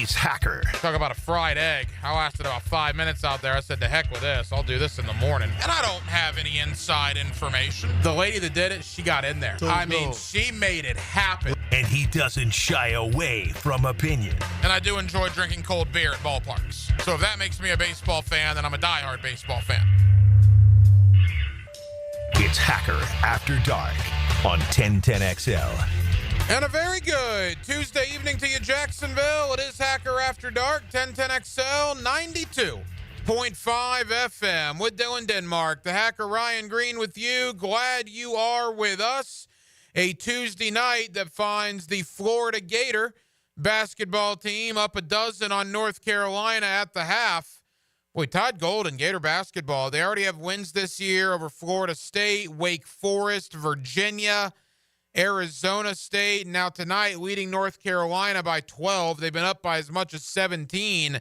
It's Hacker. Talk about a fried egg. I lasted about 5 minutes out there. I said, to heck with this. I'll do this in the morning. And I don't have any inside information. The lady that did it, she got in there. She made it happen. And he doesn't shy away from opinion. And I do enjoy drinking cold beer at ballparks. So if that makes me a baseball fan, then I'm a diehard baseball fan. It's Hacker After Dark on 1010XL. And a very good Tuesday evening to you, Jacksonville. It is Hacker After Dark, 1010XL, 92.5 FM with Dylan Denmark. The Hacker Ryan Green with you. Glad you are with us. A Tuesday night that finds the Florida Gator basketball team up a dozen on North Carolina at the half. Boy, Todd Golden, Gator basketball, they already have wins this year over Florida State, Wake Forest, Virginia, Arizona State. Now tonight, leading North Carolina by 12. They've been up by as much as 17.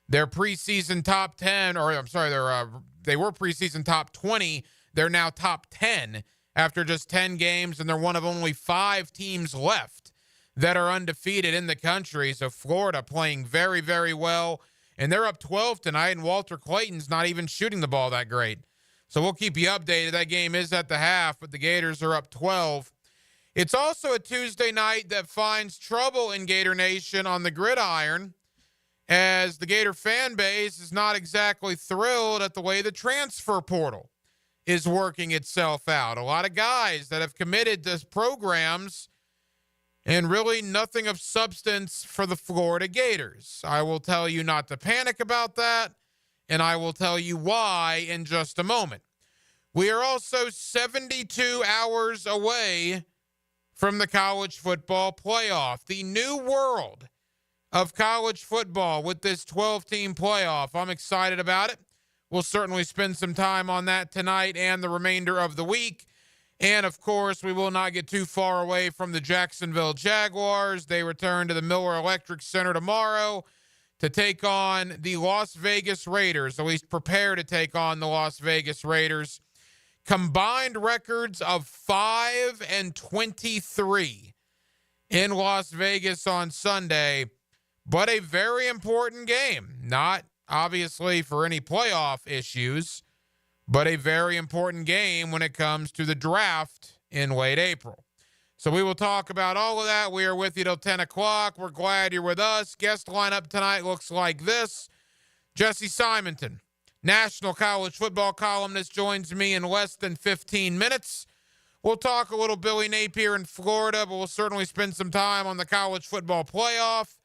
Their preseason top 10, or I'm sorry, they were preseason top 20. They're now top 10 after just 10 games, and they're one of only 5 teams left that are undefeated in the country. So Florida playing very, very well, and they're up 12 tonight, and Walter Clayton's not even shooting the ball that great. So we'll keep you updated. That game is at the half, but the Gators are up 12. It's also a Tuesday night that finds trouble in Gator Nation on the gridiron, as the Gator fan base is not exactly thrilled at the way the transfer portal is working itself out. A lot of guys that have committed to programs and really nothing of substance for the Florida Gators. I will tell you not to panic about that, and I will tell you why in just a moment. We are also 72 hours away from the college football playoff, the new world of college football with this 12-team playoff. I'm excited about it. We'll certainly spend some time on that tonight and the remainder of the week. And, of course, we will not get too far away from the Jacksonville Jaguars. They return to the Miller Electric Center tomorrow to take on the Las Vegas Raiders, at least prepare to take on the Las Vegas Raiders. Combined records of 5-23 in Las Vegas on Sunday, but a very important game. Not obviously for any playoff issues, but a very important game when it comes to the draft in late April. So we will talk about all of that. We are with you till 10 o'clock. We're glad you're with us. Guest lineup tonight looks like this. Jesse Simonton, national college football columnist, joins me in less than 15 minutes. We'll talk a little Billy Napier in Florida, but we'll certainly spend some time on the college football playoff.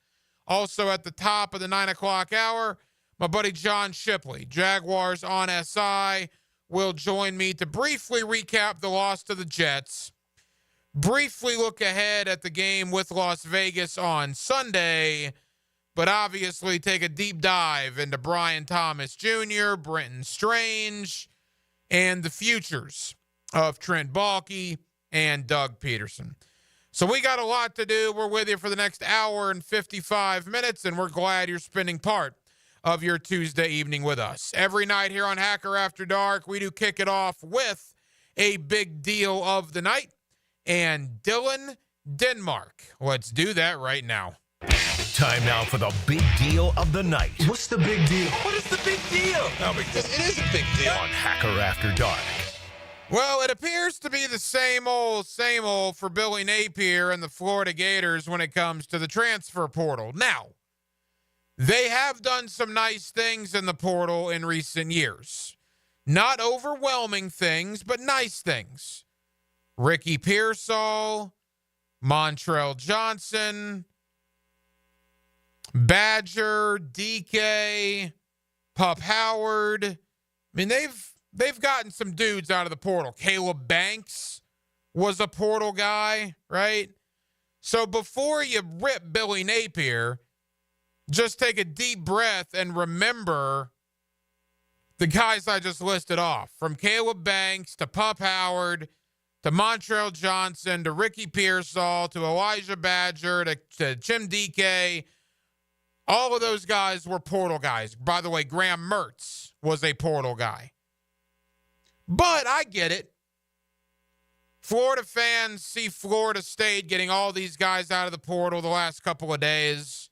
Also at the top of the 9 o'clock hour, my buddy John Shipley, Jaguars on SI, will join me to briefly recap the loss to the Jets, briefly look ahead at the game with Las Vegas on Sunday, but obviously take a deep dive into Brian Thomas Jr., Brenton Strange, and the futures of Trent Baalke and Doug Peterson. So we got a lot to do. We're with you for the next hour and 55 minutes, and we're glad you're spending part of your Tuesday evening with us. Every night here on Hacker After Dark, we do kick it off with a big deal of the night, and Dylan Denmark. Let's do that right now. Time now for the big deal of the night. What's the big deal? What is the big deal? No big deal. It is a big deal. On Hacker After Dark. Well, it appears to be the same old for Billy Napier and the Florida Gators when it comes to the transfer portal. Now, they have done some nice things in the portal in recent years. Not overwhelming things, but nice things. Ricky Pearsall, Montrell Johnson, Badger, DK, Pup Howard. I mean, they've gotten some dudes out of the portal. Caleb Banks was a portal guy, right? So before you rip Billy Napier, just take a deep breath and remember the guys I just listed off. From Caleb Banks to Pup Howard to Montrell Johnson to Ricky Pearsall to Elijah Badger to Jim DK. All of those guys were portal guys. By the way, Graham Mertz was a portal guy. But I get it. Florida fans see Florida State getting all these guys out of the portal the last couple of days.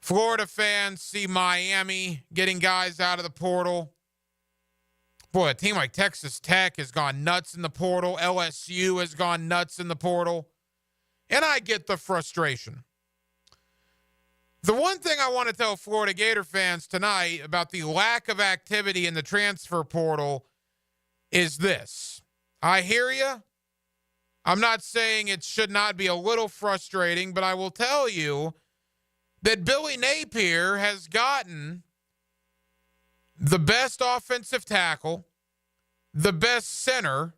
Florida fans see Miami getting guys out of the portal. Boy, a team like Texas Tech has gone nuts in the portal. LSU has gone nuts in the portal. And I get the frustration. The one thing I want to tell Florida Gator fans tonight about the lack of activity in the transfer portal is this. I hear you. I'm not saying it should not be a little frustrating, but I will tell you that Billy Napier has gotten the best offensive tackle, the best center,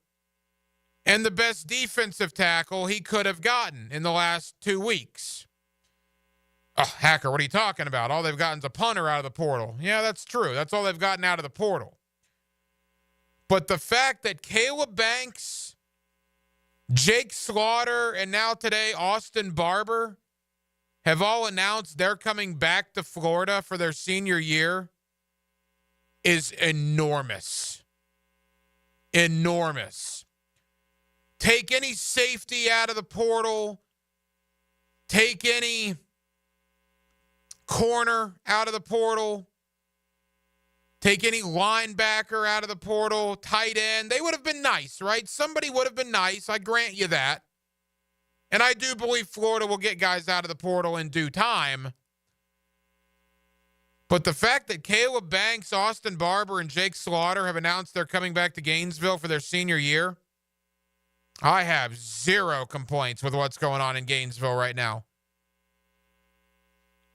and the best defensive tackle he could have gotten in the last 2 weeks. Oh, Hacker, what are you talking about? All they've gotten is a punter out of the portal. Yeah, that's true. That's all they've gotten out of the portal. But the fact that Caleb Banks, Jake Slaughter, and now today Austin Barber have all announced they're coming back to Florida for their senior year is enormous. Enormous. Take any safety out of the portal. Take any corner out of the portal. Take any linebacker out of the portal, tight end. They would have been nice, right? Somebody would have been nice. I grant you that. And I do believe Florida will get guys out of the portal in due time. But the fact that Caleb Banks, Austin Barber, and Jake Slaughter have announced they're coming back to Gainesville for their senior year, I have zero complaints with what's going on in Gainesville right now.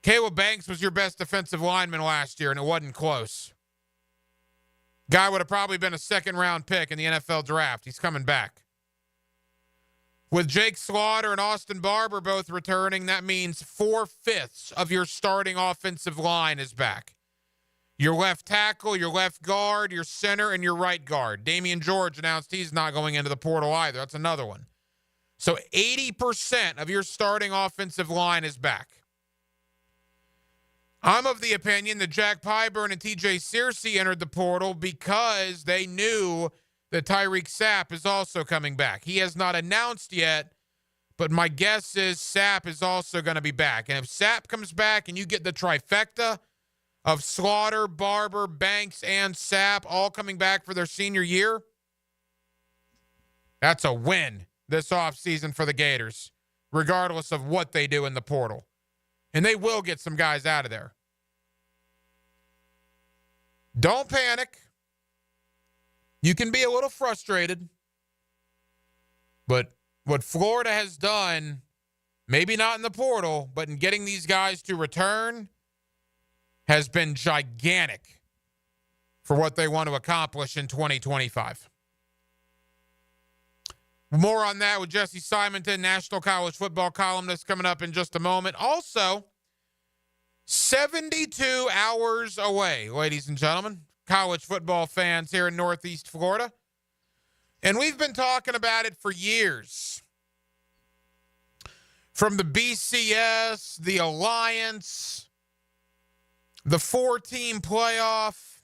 Caleb Banks was your best defensive lineman last year, and it wasn't close. Guy would have probably been a second-round pick in the NFL draft. He's coming back. With Jake Slaughter and Austin Barber both returning, that means 4/5 of your starting offensive line is back. Your left tackle, your left guard, your center, and your right guard. Damian George announced he's not going into the portal either. That's another one. So 80% of your starting offensive line is back. I'm of the opinion that Jack Pyburn and TJ Searcy entered the portal because they knew that Tyreek Sapp is also coming back. He has not announced yet, but my guess is Sapp is also going to be back. And if Sapp comes back and you get the trifecta of Slaughter, Barber, Banks, and Sapp all coming back for their senior year, that's a win this offseason for the Gators, regardless of what they do in the portal. And they will get some guys out of there. Don't panic. You can be a little frustrated. But what Florida has done, maybe not in the portal, but in getting these guys to return, has been gigantic for what they want to accomplish in 2025. More on that with Jesse Simonton, National College Football columnist, coming up in just a moment. Also, 72 hours away, ladies and gentlemen, college football fans here in Northeast Florida. And we've been talking about it for years. From the BCS, the Alliance, the 4-team playoff.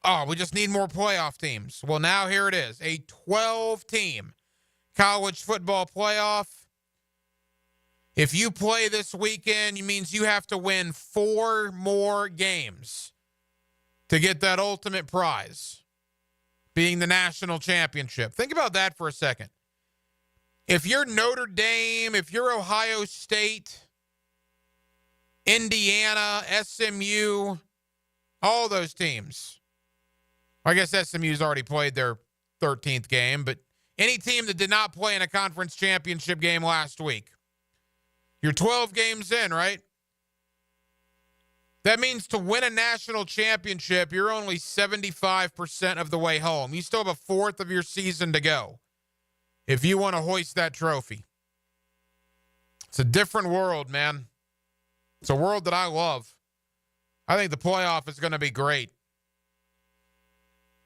Oh, we just need more playoff teams. Well, now here it is, a 12-team college football playoff. If you play this weekend, it means you have to win 4 more games to get that ultimate prize, being the national championship. Think about that for a second. If you're Notre Dame, if you're Ohio State, Indiana, SMU, all those teams. I guess SMU's already played their 13th game, but any team that did not play in a conference championship game last week. You're 12 games in, right? That means to win a national championship, you're only 75% of the way home. You still have a fourth of your season to go if you want to hoist that trophy. It's a different world, man. It's a world that I love. I think the playoff is going to be great.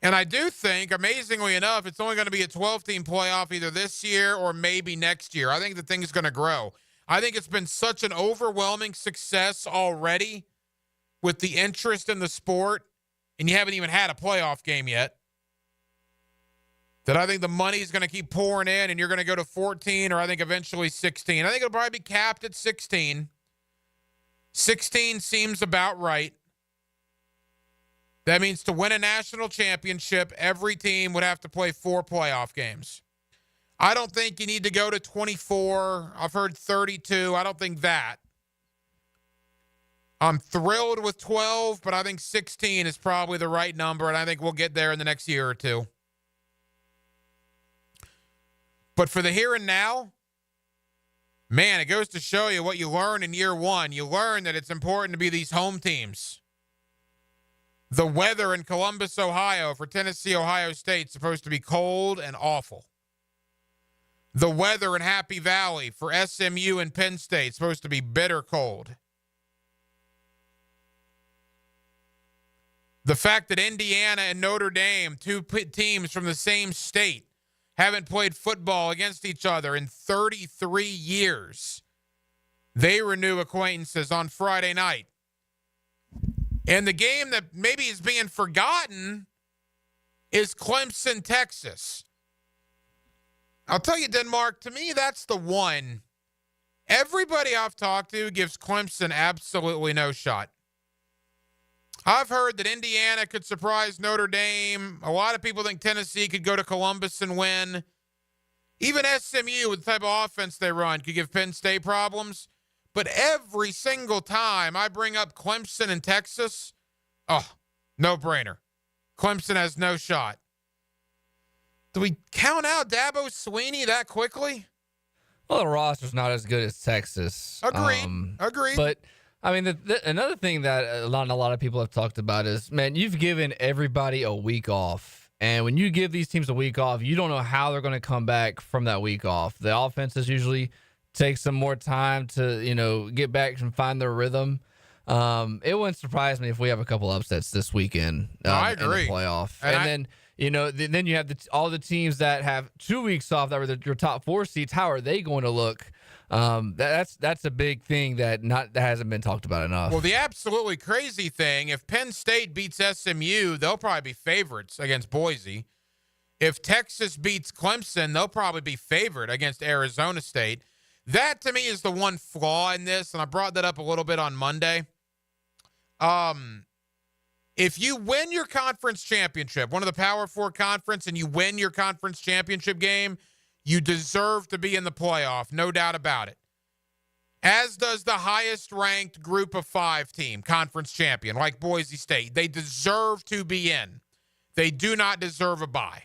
And I do think, amazingly enough, it's only going to be a 12-team playoff either this year or maybe next year. I think the thing's going to grow. I think it's been such an overwhelming success already with the interest in the sport, and you haven't even had a playoff game yet, that I think the money's going to keep pouring in, and you're going to go to 14 or I think eventually 16. I think it'll probably be capped at 16. 16 seems about right. That means to win a national championship, every team would have to play 4 playoff games. I don't think you need to go to 24. I've heard 32. I don't think that. I'm thrilled with 12, but I think 16 is probably the right number, and I think we'll get there in the next year or two. But for the here and now, man, it goes to show you what you learn in year one. You learn that it's important to be these home teams. The weather in Columbus, Ohio for Tennessee, Ohio State is supposed to be cold and awful. The weather in Happy Valley for SMU and Penn State is supposed to be bitter cold. The fact that Indiana and Notre Dame, 2 teams from the same state, haven't played football against each other in 33 years. They renew acquaintances on Friday night. And the game that maybe is being forgotten is Clemson, Texas. I'll tell you, Denmark, to me, that's the one. Everybody I've talked to gives Clemson absolutely no shot. I've heard that Indiana could surprise Notre Dame. A lot of people think Tennessee could go to Columbus and win. Even SMU, with the type of offense they run, could give Penn State problems. But every single time I bring up Clemson and Texas, no-brainer. Clemson has no shot. Do we count out Dabo Swinney that quickly? Well, the roster's not as good as Texas. Agreed. But, I mean, another thing that a lot of people have talked about is, man, you've given everybody a week off. And when you give these teams a week off, you don't know how they're going to come back from that week off. The offenses usually take some more time to, get back and find their rhythm. It wouldn't surprise me if we have a couple upsets this weekend I in agree. the playoff. Then you have all the teams that have 2 weeks off that were your top 4 seeds. How are they going to look? That's a big thing that hasn't been talked about enough. Well, the absolutely crazy thing, if Penn State beats SMU, they'll probably be favorites against Boise. If Texas beats Clemson, they'll probably be favored against Arizona State. That, to me, is the one flaw in this, and I brought that up a little bit on Monday. If you win your conference championship, one of the Power 4 conference, and you win your conference championship game, you deserve to be in the playoff, no doubt about it. As does the highest-ranked group of 5 team, conference champion, like Boise State. They deserve to be in. They do not deserve a bye.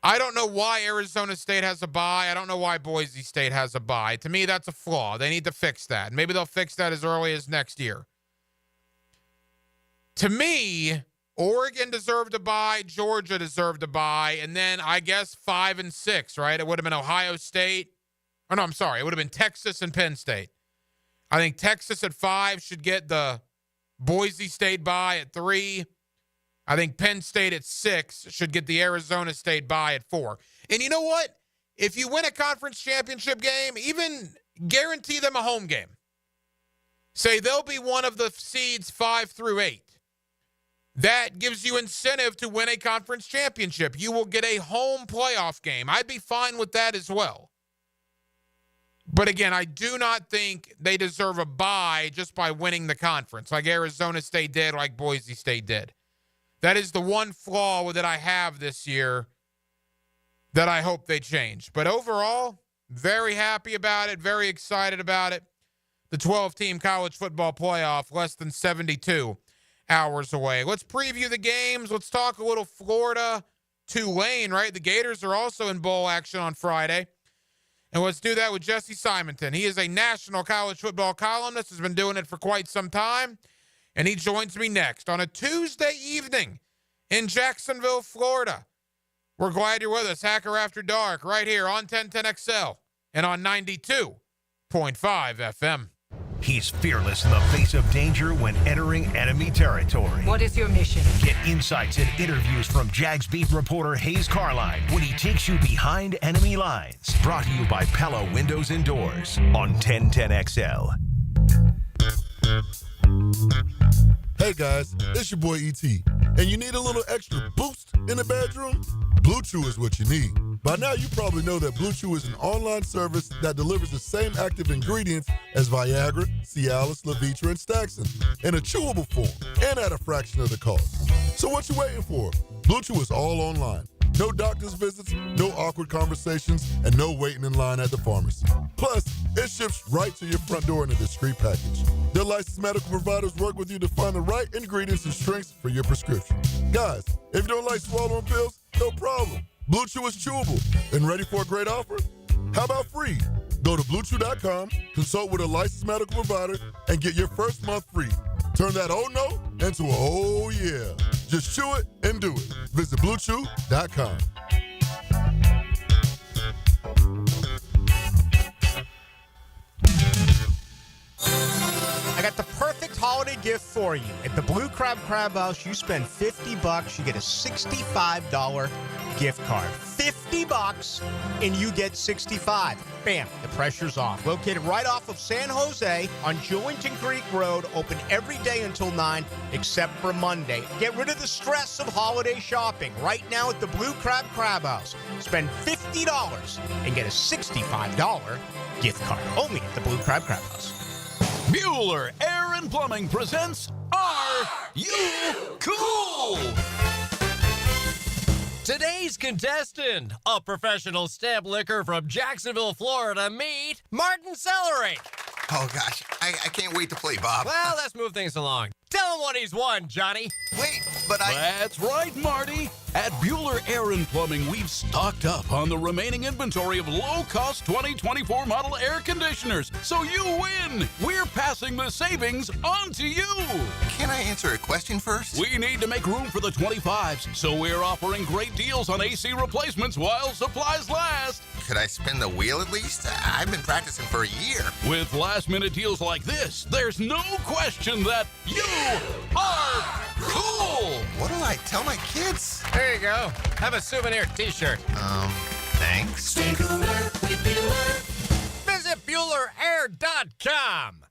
I don't know why Arizona State has a bye. I don't know why Boise State has a bye. To me, that's a flaw. They need to fix that. Maybe they'll fix that as early as next year. To me, Oregon deserved a bye. Georgia deserved a bye. And then I guess 5 and 6, right? It would have been Ohio State. Oh, no, I'm sorry. It would have been Texas and Penn State. I think Texas at 5 should get the Boise State bye at 3. I think Penn State at 6 should get the Arizona State bye at 4. And you know what? If you win a conference championship game, even guarantee them a home game. Say they'll be one of the seeds 5 through 8. That gives you incentive to win a conference championship. You will get a home playoff game. I'd be fine with that as well. But again, I do not think they deserve a bye just by winning the conference, like Arizona State did, like Boise State did. That is the one flaw that I have this year that I hope they change. But overall, very happy about it, very excited about it. The 12-team college football playoff, less than 72 hours away. Let's preview the games. Let's talk a little Florida, Tulane, right? The Gators are also in bowl action on Friday. And let's do that with Jesse Simonton. He is a national college football columnist, has been doing it for quite some time. And he joins me next on a Tuesday evening in Jacksonville, Florida. We're glad you're with us. Hacker After Dark right here on 1010XL and on 92.5 FM. He's fearless in the face of danger when entering enemy territory. What is your mission? Get insights and interviews from Jags beat reporter Hayes Carline when he takes you behind enemy lines. Brought to you by Pella Windows and Doors on 1010XL. Hey guys, it's your boy E.T. And you need a little extra boost in the bedroom? Blue Chew is what you need. By now, you probably know that Blue Chew is an online service that delivers the same active ingredients as Viagra, Cialis, Levitra, and Staxin in a chewable form and at a fraction of the cost. So what you waiting for? Blue Chew is all online. No doctor's visits, no awkward conversations, and no waiting in line at the pharmacy. Plus, it ships right to your front door in a discreet package. Their licensed medical providers work with you to find the right ingredients and strengths for your prescription. Guys, if you don't like swallowing pills, no problem. Blue Chew is chewable. And ready for a great offer? How about free? Go to BlueChew.com, consult with a licensed medical provider, and get your first month free. Turn that oh no into a oh yeah. Just chew it and do it. Visit BlueChew.com. I got the perfect holiday gift for you. At the Blue Crab House, you spend $50, you get a $65 gift card. $50 and you get $65. Bam, the pressure's off. Located right off of San Jose on Jewington Creek Road, open every day until 9 except for Monday. Get rid of the stress of holiday shopping right now at the Blue Crab House. Spend $50 and get a $65 gift card only at the Blue Crab House. Bueller Air and Plumbing presents Are You Cool? Today's contestant, a professional stamp licker from Jacksonville, Florida, meet Martin Celery. Oh, gosh. I can't wait to play, Bob. Well, let's move things along. Tell him what he's won, Johnny. Wait, but That's right, Marty. At Bueller Air and Plumbing, we've stocked up on the remaining inventory of low-cost 2024 model air conditioners. So you win. We're passing the savings on to you. Can I answer a question first? We need to make room for the 25s, so we're offering great deals on AC replacements while supplies last. Could I spin the wheel at least? I've been practicing for a year. With last-minute deals like this, there's no question that you are cool. What do I tell my kids? There you go. Have a souvenir t-shirt. Thanks. Stay cooler with Bueller. Visit BuellerAir.com.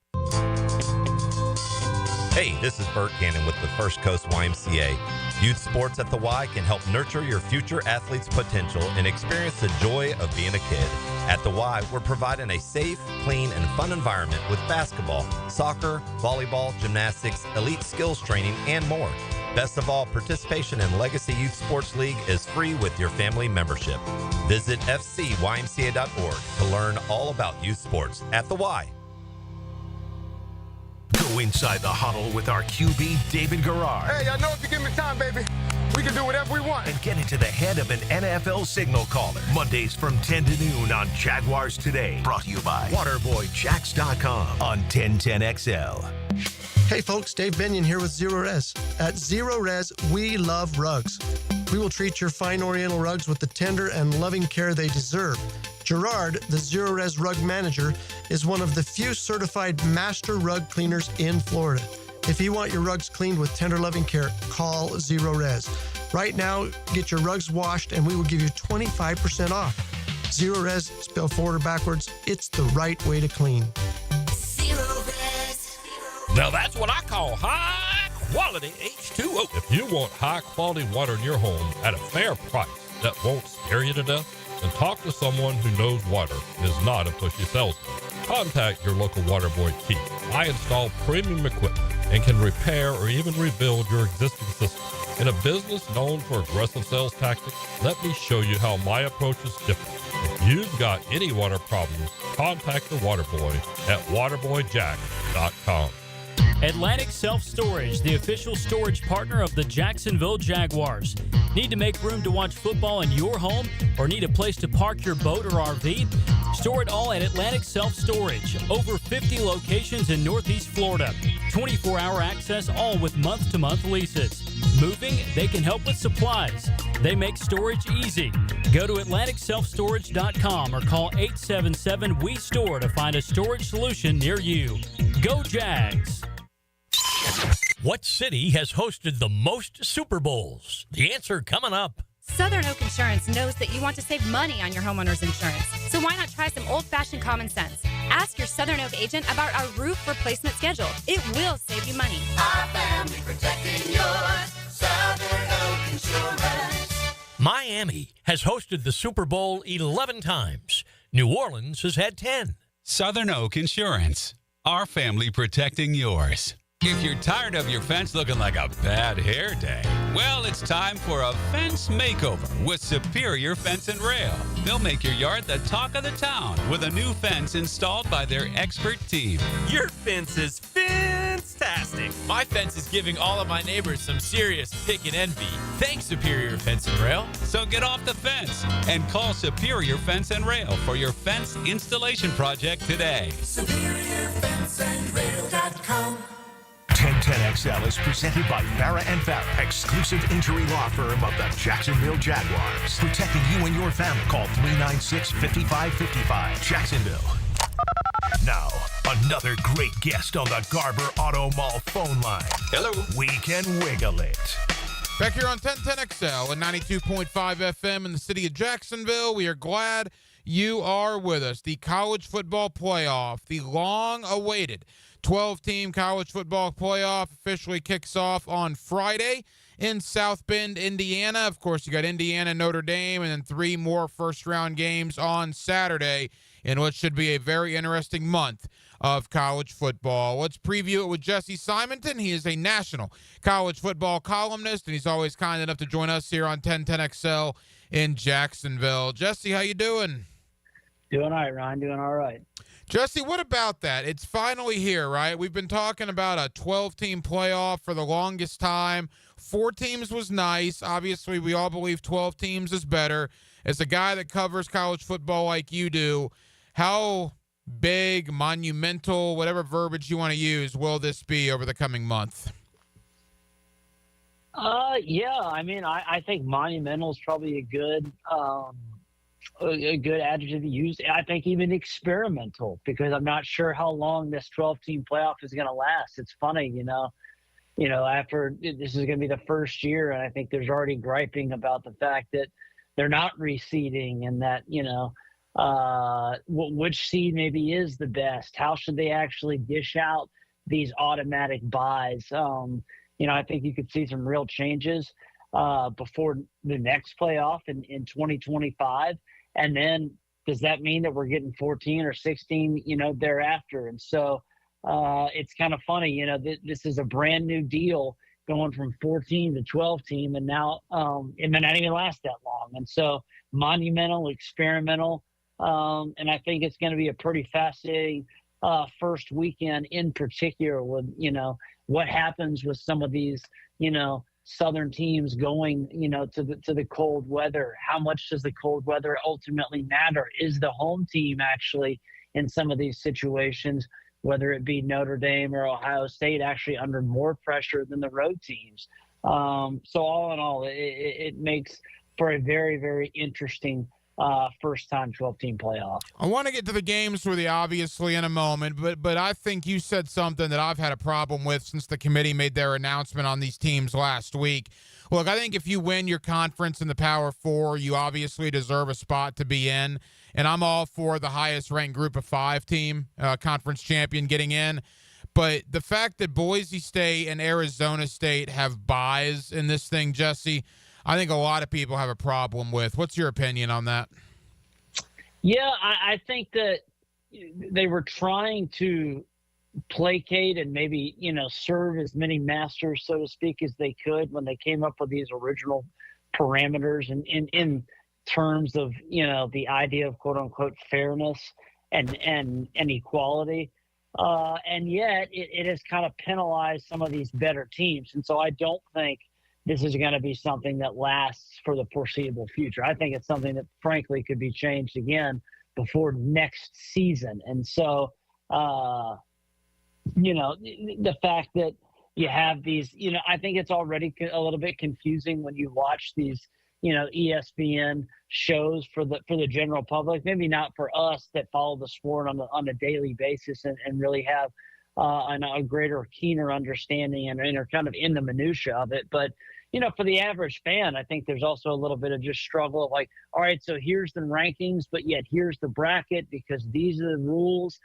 Hey, this is Bert Gannon with the First Coast YMCA. Youth sports at the Y can help nurture your future athlete's potential and experience the joy of being a kid. At the Y, we're providing a safe, clean, and fun environment with basketball, soccer, volleyball, gymnastics, elite skills training, and more. Best of all, participation in Legacy Youth Sports League is free with your family membership. Visit fcymca.org to learn all about youth sports at the Y. Go inside the huddle with our QB, David Garrard. Hey, I know if you give me time, baby, we can do whatever we want. And get into the head of an NFL signal caller. Mondays from 10 to noon on Jaguars Today. Brought to you by WaterboyJacks.com on 1010XL. Hey folks, Dave Benyon here with Zero Res. At Zero Res, we love rugs. We will treat your fine Oriental rugs with the tender and loving care they deserve. Gerard, the Zero Res rug manager, is one of the few certified master rug cleaners in Florida. If you want your rugs cleaned with tender loving care, call Zero Res. Right now, get your rugs washed and we will give you 25% off. Zero Res, spelled forward or backwards, it's the right way to clean. Now that's what I call high-quality H2O. If you want high-quality water in your home at a fair price that won't scare you to death, then talk to someone who knows water and is not a pushy salesman. Contact your local water boy, Keith. I install premium equipment and can repair or even rebuild your existing system. In a business known for aggressive sales tactics, let me show you how my approach is different. If you've got any water problems, contact the water boy at waterboyjack.com. Atlantic Self-Storage, the official storage partner of the Jacksonville Jaguars. Need to make room to watch football in your home or need a place to park your boat or RV? Store it all at Atlantic Self-Storage. Over 50 locations in Northeast Florida. 24-hour access, all with month-to-month leases. Moving? They can help with supplies. They make storage easy. Go to AtlanticSelfStorage.com or call 877-WE-STORE to find a storage solution near you. Go Jags! What city has hosted the most Super Bowls? The answer coming up. Southern Oak Insurance knows that you want to save money on your homeowner's insurance. So why not try some old-fashioned common sense? Ask your Southern Oak agent about our roof replacement schedule. It will save you money. Our family protecting yours. Southern Oak Insurance. Miami has hosted the Super Bowl 11 times. New Orleans has had 10. Southern Oak Insurance. Our family protecting yours. If you're tired of your fence looking like a bad hair day, well, it's time for a fence makeover with Superior Fence and Rail. They'll make your yard the talk of the town with a new fence installed by their expert team. Your fence is fantastic. My fence is giving all of my neighbors some serious pick and envy. Thanks, Superior Fence and Rail. So get off the fence and call Superior Fence and Rail for your fence installation project today. SuperiorFenceandRail.com. 1010XL is presented by Farah & Farah, exclusive injury law firm of the Jacksonville Jaguars. Protecting you and your family. Call 396-5555. Jacksonville. Now, another great guest on the Garber Auto Mall phone line. Hello. We can wiggle it. Back here on 1010XL and 92.5 FM in the city of Jacksonville, we are glad you are with us. The college football playoff, the long-awaited 12-team college football playoff officially kicks off on Friday in South Bend, Indiana. Of course, you got Indiana, Notre Dame, and then 3 more first-round games on Saturday in what should be a very interesting month of college football. Let's preview it with Jesse Simonton. He is a national college football columnist, and he's always kind enough to join us here on 1010XL in Jacksonville. Jesse, how you doing? Doing all right, Ryan. Doing all right. Jesse, what about that? It's finally here, right? We've been talking about a 12-team playoff for the longest time. 4 teams was nice. Obviously, we all believe 12 teams is better. As a guy that covers college football like you do, how big, monumental, whatever verbiage you want to use, will this be over the coming month? Yeah, I mean, I think monumental is probably a good adjective to use. I think even experimental, because I'm not sure how long this 12-team playoff is going to last. It's funny, after this is going to be the first year, and I think there's already griping about the fact that they're not reseeding and that, which seed maybe is the best. How should they actually dish out these automatic buys? I think you could see some real changes before the next playoff in 2025. And then does that mean that we're getting 14 or 16, thereafter? And so it's kind of funny, this is a brand new deal going from 14 to 12 team. And now it may not even last that long. And so monumental, experimental. And I think it's going to be a pretty fascinating first weekend in particular with, what happens with some of these, Southern teams going, to the cold weather. How much does the cold weather ultimately matter? Is the home team actually in some of these situations, whether it be Notre Dame or Ohio State, actually under more pressure than the road teams? So all in all, it makes for a very, very interesting first-time 12-team playoff. I want to get to the games for the obviously in a moment, but I think you said something that I've had a problem with since the committee made their announcement on these teams last week. Look, I think if you win your conference in the Power Four, you obviously deserve a spot to be in, and I'm all for the highest-ranked Group of 5 team, conference champion, getting in. But the fact that Boise State and Arizona State have buys in this thing, Jesse, I think a lot of people have a problem with. What's your opinion on that? Yeah, I think that they were trying to placate and maybe, serve as many masters, so to speak, as they could when they came up with these original parameters and in terms of, the idea of quote unquote fairness and equality. And yet it has kind of penalized some of these better teams. And so I don't think this is going to be something that lasts for the foreseeable future. I think it's something that, frankly, could be changed again before next season. And so, the fact that you have these, I think it's already a little bit confusing when you watch these, ESPN shows for the general public. Maybe not for us that follow the sport on a daily basis and really have a greater, keener understanding and are kind of in the minutia of it. But for the average fan, I think there's also a little bit of just struggle of like, all right, so here's the rankings, but yet here's the bracket because these are the rules.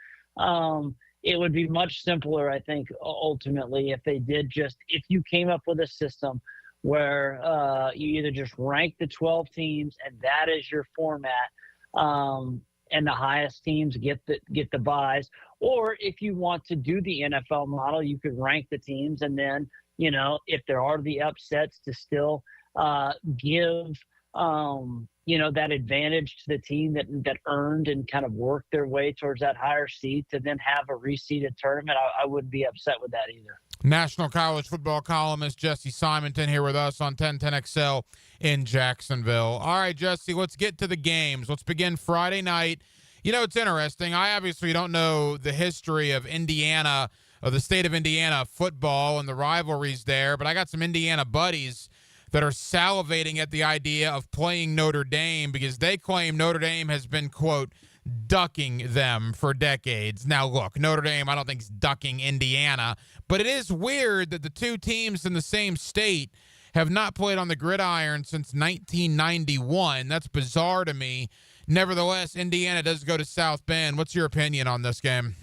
It would be much simpler, I think, ultimately, if they did if you came up with a system where you either just rank the 12 teams and that is your format, and the highest teams get the buys. Or if you want to do the NFL model, you could rank the teams, and then, if there are the upsets, to still give that advantage to the team that earned and kind of worked their way towards that higher seed to then have a reseeded tournament. I wouldn't be upset with that either. National college football columnist Jesse Simonton here with us on 1010XL in Jacksonville. All right, Jesse, let's get to the games. Let's begin Friday night. It's interesting. I obviously don't know the history of Indiana, of the state of Indiana football and the rivalries there, but I got some Indiana buddies that are salivating at the idea of playing Notre Dame because they claim Notre Dame has been, quote, ducking them for decades. Now, look, Notre Dame, I don't think is ducking Indiana, but it is weird that the two teams in the same state have not played on the gridiron since 1991. That's bizarre to me. Nevertheless, Indiana does go to South Bend. What's your opinion on this game?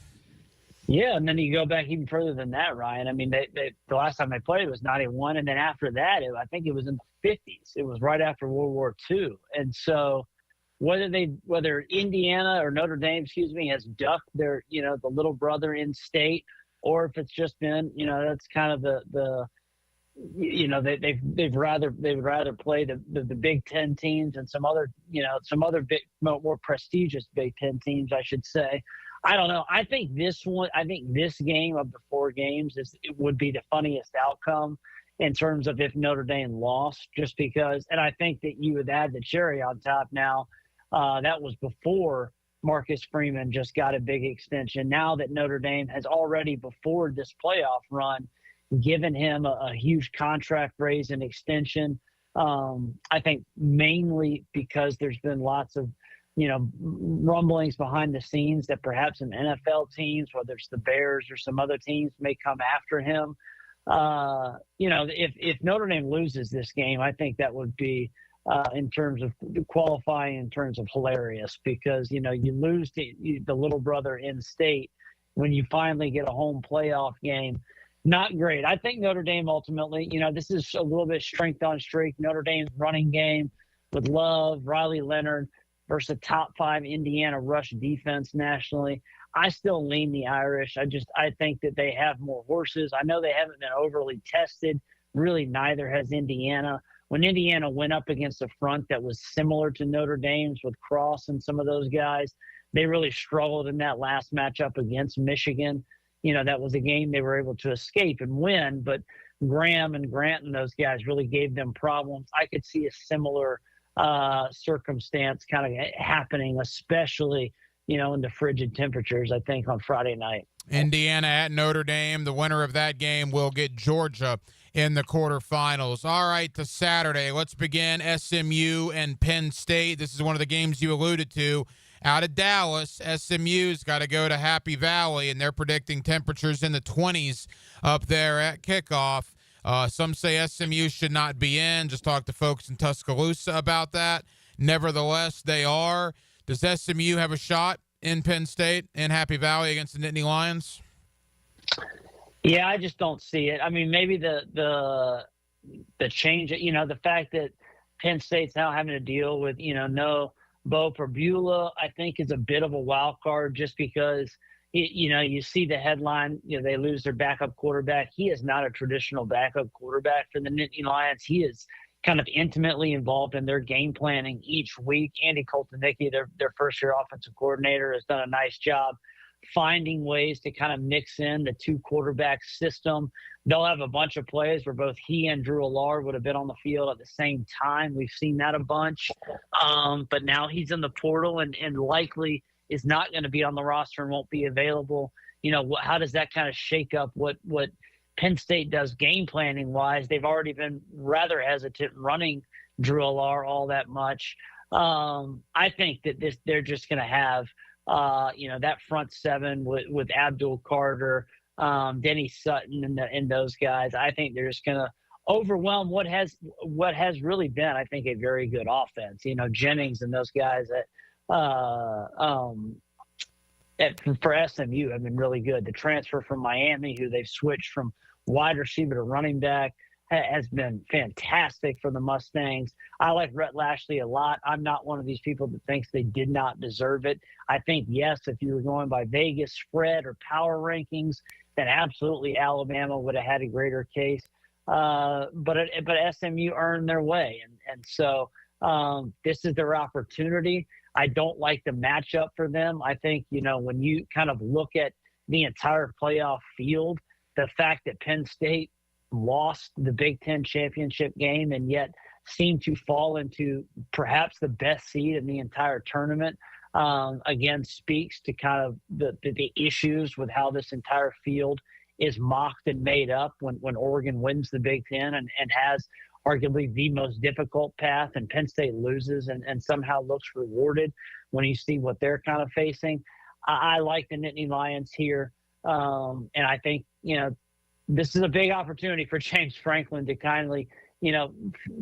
Yeah, and then you go back even further than that, Ryan. I mean, the last time they played was 91, and then after that, I think it was in the 50s. It was right after World War II. And so whether Indiana or Notre Dame, has ducked their, the little brother in state, or if it's just been, that's kind of they'd rather play the Big Ten teams and some other big, more prestigious Big Ten teams, I should say. I don't know. I think this game of the four games it would be the funniest outcome in terms of if Notre Dame lost, just because. And I think that you would add the cherry on top now. That was before Marcus Freeman just got a big extension. Now that Notre Dame has already, before this playoff run, given him a huge contract raise and extension. I think mainly because there's been lots of rumblings behind the scenes that perhaps some NFL teams, whether it's the Bears or some other teams, may come after him. If Notre Dame loses this game, I think that would be, in terms of qualifying, in terms of hilarious, because, you lose to the little brother in state when you finally get a home playoff game. Not great. I think Notre Dame ultimately, this is a little bit strength on strength. Notre Dame's running game with Love, Riley Leonard, versus a top 5 Indiana rush defense nationally. I still lean the Irish. I think that they have more horses. I know they haven't been overly tested. Really, neither has Indiana. When Indiana went up against a front that was similar to Notre Dame's with Cross and some of those guys, they really struggled in that last matchup against Michigan. That was a game they were able to escape and win, but Graham and Grant and those guys really gave them problems. I could see a similar circumstance kind of happening, especially, in the frigid temperatures, I think, on Friday night. Indiana at Notre Dame. The winner of that game will get Georgia in the quarterfinals. All right, to Saturday. Let's begin SMU and Penn State. This is one of the games you alluded to. Out of Dallas, SMU's got to go to Happy Valley, and they're predicting temperatures in the 20s up there at kickoff. Some say SMU should not be in. Just talk to folks in Tuscaloosa about that. Nevertheless, they are. Does SMU have a shot in Penn State in Happy Valley against the Nittany Lions? Yeah, I just don't see it. I mean, maybe the change, the fact that Penn State's now having to deal with, no Bo Perbula, I think, is a bit of a wild card, just because you see the headline, they lose their backup quarterback. He is not a traditional backup quarterback for the Nittany Lions. He is kind of intimately involved in their game planning each week. Andy Koltanicki, their first-year offensive coordinator, has done a nice job finding ways to kind of mix in the two quarterback system. They'll have a bunch of plays where both he and Drew Allard would have been on the field at the same time. We've seen that a bunch. But now he's in the portal and likely is not going to be on the roster and won't be available. How does that kind of shake up what Penn State does game planning wise? They've already been rather hesitant running Drew Allard all that much. I think that they're just going to have, that front seven with Abdul Carter, Denny Sutton, and those guys. I think they're just going to overwhelm what has really been, I think, a very good offense. Jennings and those guys for SMU have been really good. The transfer from Miami, who they've switched from wide receiver to running back, has been fantastic for the Mustangs. I like Rhett Lashley a lot. I'm not one of these people that thinks they did not deserve it. I think, yes, if you were going by Vegas spread or power rankings, then absolutely Alabama would have had a greater case. But SMU earned their way. And so this is their opportunity. I don't like the matchup for them. I think, when you kind of look at the entire playoff field, the fact that Penn State lost the Big Ten championship game and yet seemed to fall into perhaps the best seed in the entire tournament, again, speaks to kind of the issues with how this entire field is mocked and made up when Oregon wins the Big Ten and has arguably the most difficult path, and Penn State loses and somehow looks rewarded when you see what they're kind of facing. I like the Nittany Lions here, and I think, this is a big opportunity for James Franklin to kindly,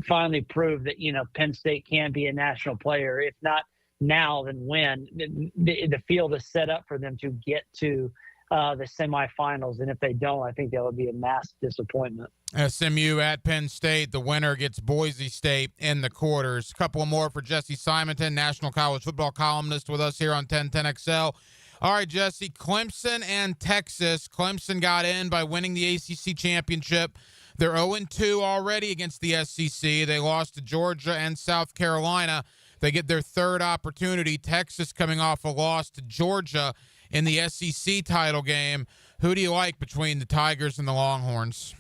finally prove that, Penn State can be a national player. If not now, then when. The field is set up for them to get to the semifinals. And if they don't, I think that would be a massive disappointment. SMU at Penn State. The winner gets Boise State in the quarters. A couple more for Jesse Simonton, national college football columnist with us here on 1010XL. All right, Jesse, Clemson and Texas. Clemson got in by winning the ACC championship. They're 0-2 already against the SEC. They lost to Georgia and South Carolina. They get their third opportunity. Texas coming off a loss to Georgia in the SEC title game. Who do you like between the Tigers and the Longhorns?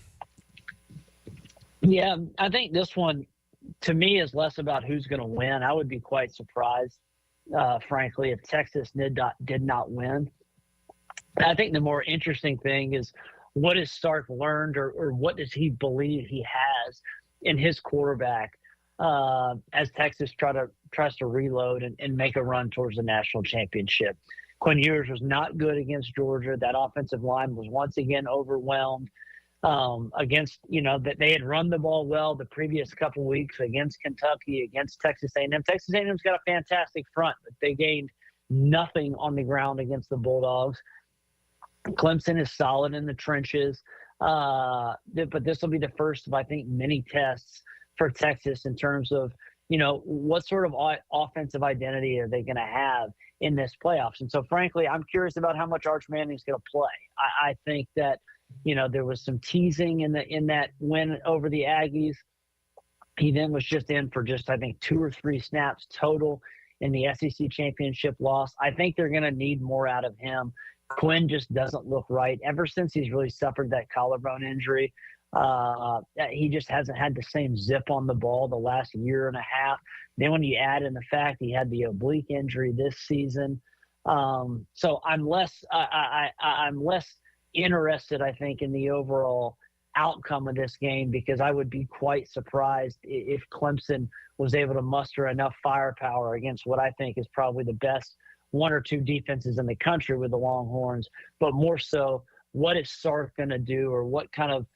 Yeah, I think this one, to me, is less about who's going to win. I would be quite surprised, frankly, if Texas did not win. I think the more interesting thing is, what has Sark learned, or what does he believe he has in his quarterback as Texas tries to reload and make a run towards the national championship? Quinn Ewers was not good against Georgia. That offensive line was once again overwhelmed against, that they had run the ball well the previous couple weeks against Kentucky, against Texas A&M. Texas A&M's got a fantastic front, but they gained nothing on the ground against the Bulldogs. Clemson is solid in the trenches, but this will be the first of, I think, many tests for Texas in terms of, what sort of offensive identity are they going to have in this playoffs? And so, frankly, I'm curious about how much Arch Manning's going to play. I think that, there was some teasing in that win over the Aggies. He then was just in for I think 2 or 3 snaps total in the SEC championship loss. I think they're going to need more out of him. Quinn just doesn't look right. Ever since he's really suffered that collarbone injury, he just hasn't had the same zip on the ball the last year and a half. Then when you add in the fact he had the oblique injury this season, so I'm less interested, I think, in the overall outcome of this game, because I would be quite surprised if Clemson was able to muster enough firepower against what I think is probably the best 1 or 2 defenses in the country with the Longhorns. But more so, what is Sark going to do, or what kind of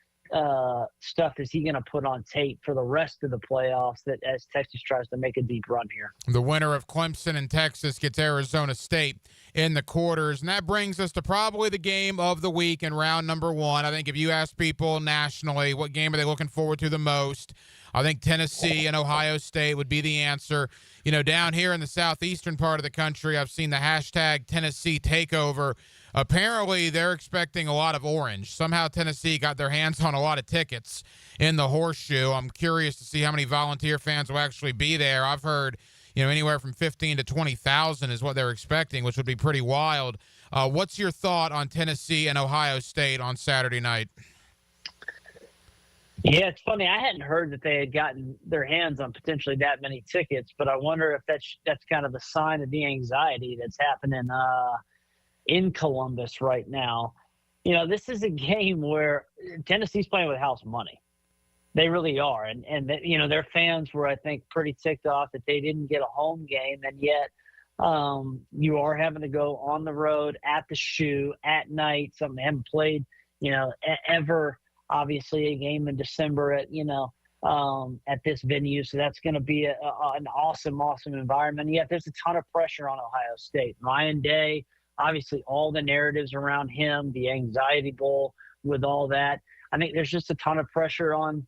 stuff is he going to put on tape for the rest of the playoffs that as Texas tries to make a deep run here? The winner of Clemson and Texas gets Arizona State in the quarters. And that brings us to probably the game of the week in round number 1. I think if you ask people nationally what game are they looking forward to the most, I think Tennessee and Ohio State would be the answer. Down here in the southeastern part of the country, I've seen the hashtag Tennessee takeover. Apparently, they're expecting a lot of orange. Somehow Tennessee got their hands on a lot of tickets in the Horseshoe. I'm curious to see how many volunteer fans will actually be there. I've heard, anywhere from 15 to 20,000 is what they're expecting, which would be pretty wild. What's your thought on Tennessee and Ohio State on Saturday night? Yeah, it's funny. I hadn't heard that they had gotten their hands on potentially that many tickets, but I wonder if that's kind of a sign of the anxiety that's happening in Columbus right now. This is a game where Tennessee's playing with house money. They really are. And their fans were, I think, pretty ticked off that they didn't get a home game. And yet you are having to go on the road at the Shoe at night, something they haven't played, ever. Obviously a game in December at this venue. So that's going to be an awesome environment. And yet there's a ton of pressure on Ohio State. Ryan Day, obviously all the narratives around him, the anxiety bowl with all that. I think there's just a ton of pressure on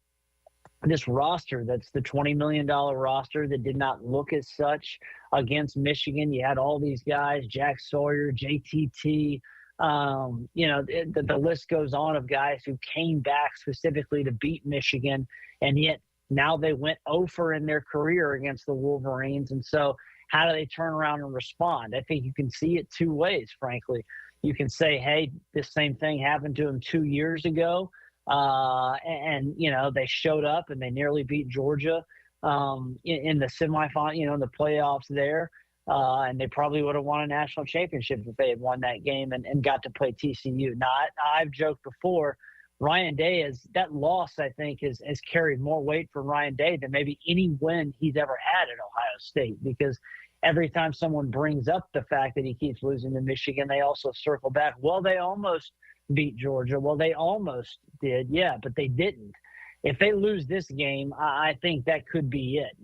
this roster that's the $20 million roster that did not look as such against Michigan. You had all these guys, Jack Sawyer, JTT, the list goes on of guys who came back specifically to beat Michigan, and yet now they went 0 in their career against the Wolverines. And so how do they turn around and respond? I think you can see it two ways, frankly. You can say, hey, this same thing happened to them 2 years ago. They showed up and they nearly beat Georgia in the semifinal, in the playoffs there. And they probably would have won a national championship if they had won that game and got to play TCU. Now, I've joked before, Ryan Day that loss, I think, has carried more weight for Ryan Day than maybe any win he's ever had at Ohio State, because every time someone brings up the fact that he keeps losing to Michigan, they also circle back. Well, they almost beat Georgia. Well, they almost did. Yeah, but they didn't. If they lose this game, I think that could be it.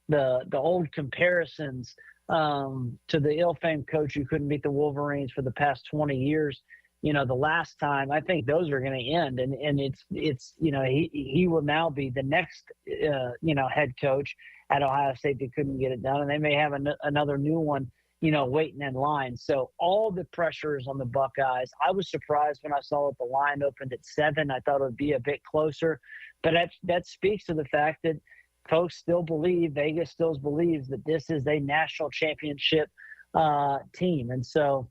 The old comparisons to the ill-famed coach who couldn't beat the Wolverines for the past 20 years, the last time, I think those are going to end. And it's he will now be the next, head coach at Ohio State that couldn't get it done. And they may have another new one, waiting in line. So all the pressure is on the Buckeyes. I was surprised when I saw that the line opened at 7. I thought it would be a bit closer, but that speaks to the fact that folks still believe, Vegas still believes that this is a national championship team. And so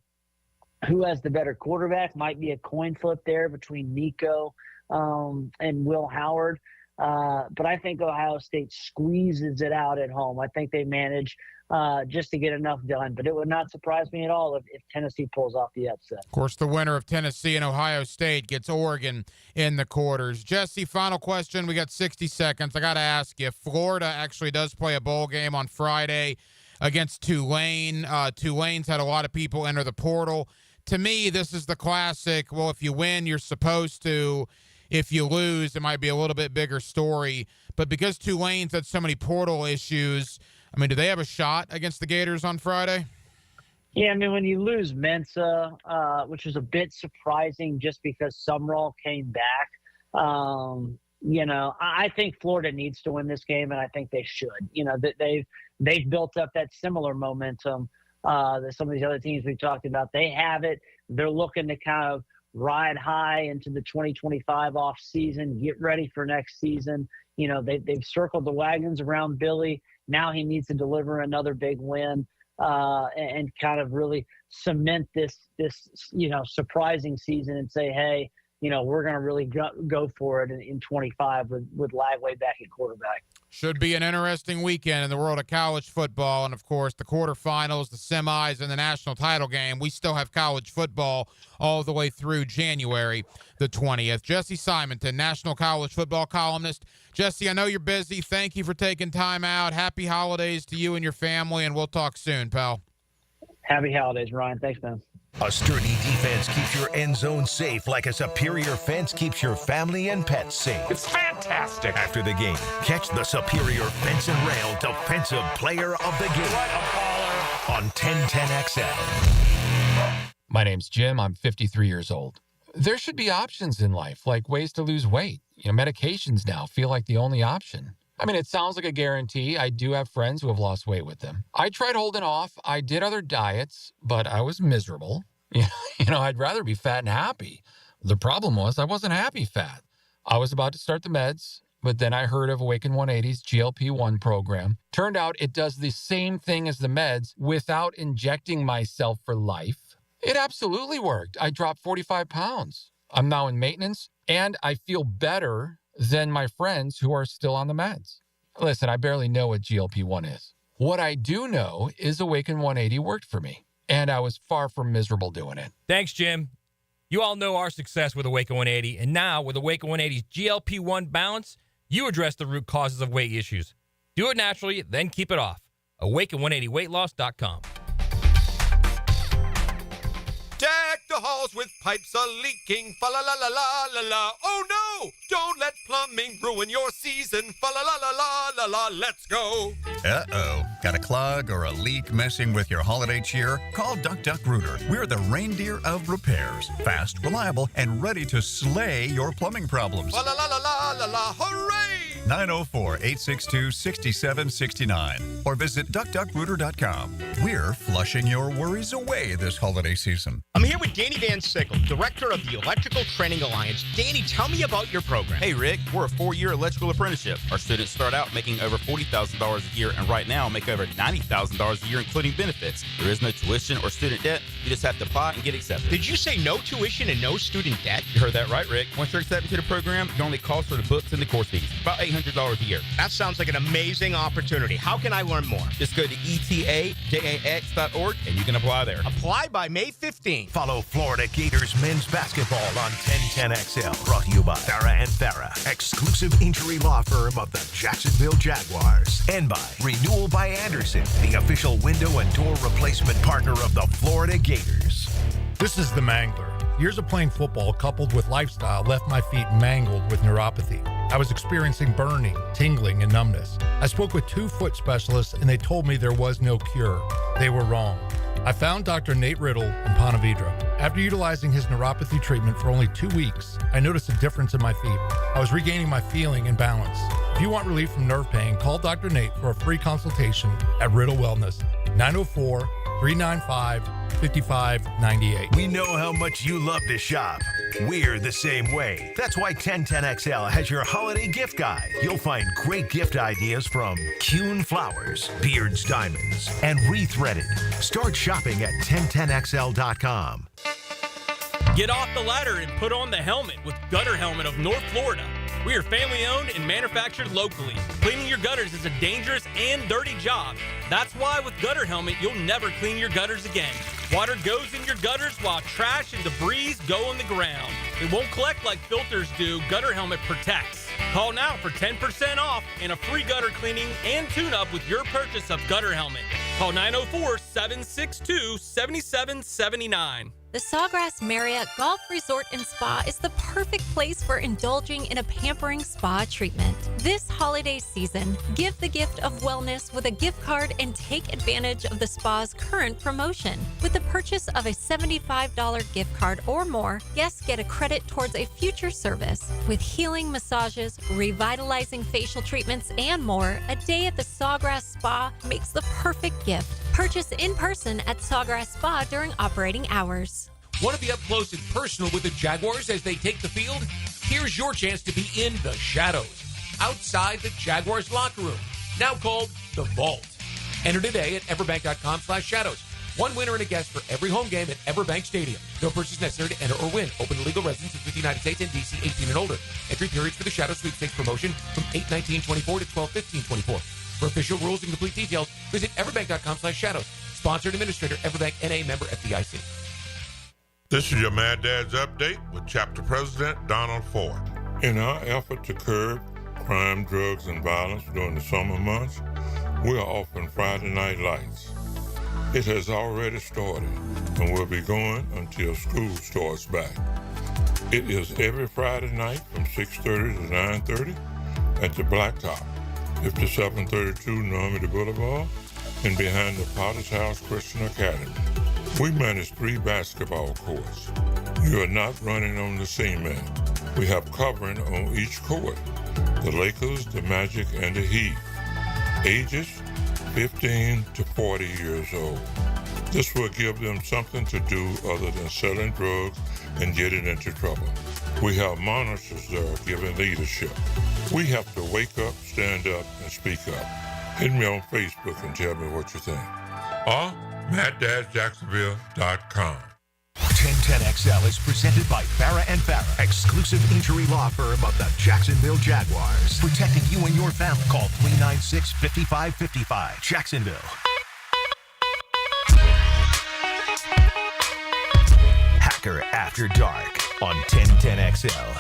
who has the better quarterback might be a coin flip there between Nico and Will Howard. But I think Ohio State squeezes it out at home. I think they manage just to get enough done. But it would not surprise me at all if Tennessee pulls off the upset. Of course, the winner of Tennessee and Ohio State gets Oregon in the quarters. Jesse, final question. We got 60 seconds. I got to ask you, Florida actually does play a bowl game on Friday against Tulane. Tulane's had a lot of people enter the portal. To me, this is the classic, well, if you win, you're supposed to. If you lose, it might be a little bit bigger story. But because Tulane's had so many portal issues, I mean, do they have a shot against the Gators on Friday? Yeah, I mean, when you lose Mensa, which was a bit surprising just because Sumrall came back, I think Florida needs to win this game, and I think they should. They've built up that similar momentum that some of these other teams we've talked about. They have it. They're looking to kind of ride high into the 2025 off season, get ready for next season. They've circled the wagons around Billy. Now he needs to deliver another big win and kind of really cement this surprising season and say, hey, we're going to really go for it in 25 with Lagway back at quarterback. Should be an interesting weekend in the world of college football. And, of course, the quarterfinals, the semis, and the national title game. We still have college football all the way through January the 20th. Jesse Simonton, national college football columnist. Jesse, I know you're busy. Thank you for taking time out. Happy holidays to you and your family, and we'll talk soon, pal. Happy holidays, Ryan. Thanks, man. A sturdy defense keeps your end zone safe like a superior fence keeps your family and pets safe. It's fantastic. After the game, catch the Superior Fence and Rail Defensive Player of the Game on 1010XL. My name's Jim. I'm 53 years old. There should be options in life, like ways to lose weight. Medications now feel like the only option. I mean, it sounds like a guarantee. I do have friends who have lost weight with them. I tried holding off. I did other diets, but I was miserable. I'd rather be fat and happy. The problem was I wasn't happy fat. I was about to start the meds, but then I heard of Awaken 180's GLP-1 program. Turned out it does the same thing as the meds without injecting myself for life. It absolutely worked. I dropped 45 pounds. I'm now in maintenance, and I feel better than my friends who are still on the meds. Listen, I barely know what GLP-1 is. What I do know is Awaken 180 worked for me, and I was far from miserable doing it. Thanks, Jim. You all know our success with Awaken 180, and now with Awaken 180's GLP-1 Balance, you address the root causes of weight issues. Do it naturally, then keep it off. Awaken180weightloss.com. Deck the halls with pipes a-leaking, fa-la-la-la-la-la-la. Oh no! Don't let plumbing ruin your season, fa-la-la-la-la-la-la. Let's go! Uh-oh. Got a clog or a leak messing with your holiday cheer? Call Duck Duck Rooter. We're the reindeer of repairs. Fast, reliable, and ready to slay your plumbing problems. Fa-la-la-la-la-la-la. Hooray! 904-862-6769 or visit duckduckrooter.com. We're flushing your worries away this holiday season. I'm here with Danny Van Sickle, Director of the Electrical Training Alliance. Danny, tell me about your program. Hey, Rick, we're a 4-year electrical apprenticeship. Our students start out making over $40,000 a year and right now make over $90,000 a year, including benefits. There is no tuition or student debt. You just have to apply and get accepted. Did you say no tuition and no student debt? You heard that right, Rick. Once you're accepted to the program, you only cost for the books and the course fees. About $800 a year. That sounds like an amazing opportunity. How can I learn more? Just go to etajax.org and you can apply there. Apply by May 15th. Follow Florida Gators men's basketball on 1010XL. Brought to you by Farah and Farah, exclusive injury law firm of the Jacksonville Jaguars. And by Renewal by Anderson, the official window and door replacement partner of the Florida Gators. This is the Mangler. Years of playing football coupled with lifestyle left my feet mangled with neuropathy. I was experiencing burning, tingling, and numbness. I spoke with 2 foot specialists and they told me there was no cure. They were wrong. I found Dr. Nate Riddle in Ponte Vedra. After utilizing his neuropathy treatment for only 2 weeks, I noticed a difference in my feet. I was regaining my feeling and balance. If you want relief from nerve pain, call Dr. Nate for a free consultation at Riddle Wellness, 904-395-5598. We know how much you love to shop. We're the same way. That's why 1010XL has your holiday gift guide. You'll find great gift ideas from Kuhn Flowers, Beards Diamonds, and Rethreaded. Start shopping at 1010XL.com. Get off the ladder and put on the helmet with Gutter Helmet of North Florida. We are family owned and manufactured locally. Cleaning your gutters is a dangerous and dirty job. That's why with Gutter Helmet, you'll never clean your gutters again. Water goes in your gutters while trash and debris go on the ground. It won't collect like filters do. Gutter Helmet protects. Call now for 10% off and a free gutter cleaning and tune-up with your purchase of Gutter Helmet. Call 904-762-7779. The Sawgrass Marriott Golf Resort and Spa is the perfect place for indulging in a pampering spa treatment. This holiday season, give the gift of wellness with a gift card and take advantage of the spa's current promotion. With the purchase of a $75 gift card or more, guests get a credit towards a future service. With healing massages, revitalizing facial treatments, and more, a day at the Sawgrass Spa makes the perfect gift. Purchase in person at Sawgrass Spa during operating hours. Want to be up close and personal with the Jaguars as they take the field? Here's your chance to be in the shadows, outside the Jaguars locker room, now called The Vault. Enter today at everbank.com/shadows. One winner and a guest for every home game at Everbank Stadium. No purchase necessary to enter or win. Open to legal residents in the United States and D.C. 18 and older. Entry periods for the Shadow Sweepstakes promotion from 8/19/24 to 12/15/24. For official rules and complete details, visit everbank.com/shadows. Sponsored administrator, Everbank NA, member FDIC. This is your Mad Dad's Update with Chapter President Donald Ford. In our effort to curb crime, drugs, and violence during the summer months, we are offering Friday Night Lights. It has already started and will be going until school starts back. It is every Friday night from 6:30 to 9:30 at the Blacktop, 5732 Normandy Boulevard, and behind the Potter's House Christian Academy. We manage 3 basketball courts. You are not running on the cement. We have covering on each court. The Lakers, the Magic, and the Heat. Ages 15 to 40 years old. This will give them something to do other than selling drugs and getting into trouble. We have monitors there giving leadership. We have to wake up, stand up, and speak up. Hit me on Facebook and tell me what you think. Or MattDadJacksonville.com. 1010XL is presented by Farah and Farah, exclusive injury law firm of the Jacksonville Jaguars. Protecting you and your family. Call 396-5555. Jacksonville. Hacker After Dark on 1010XL.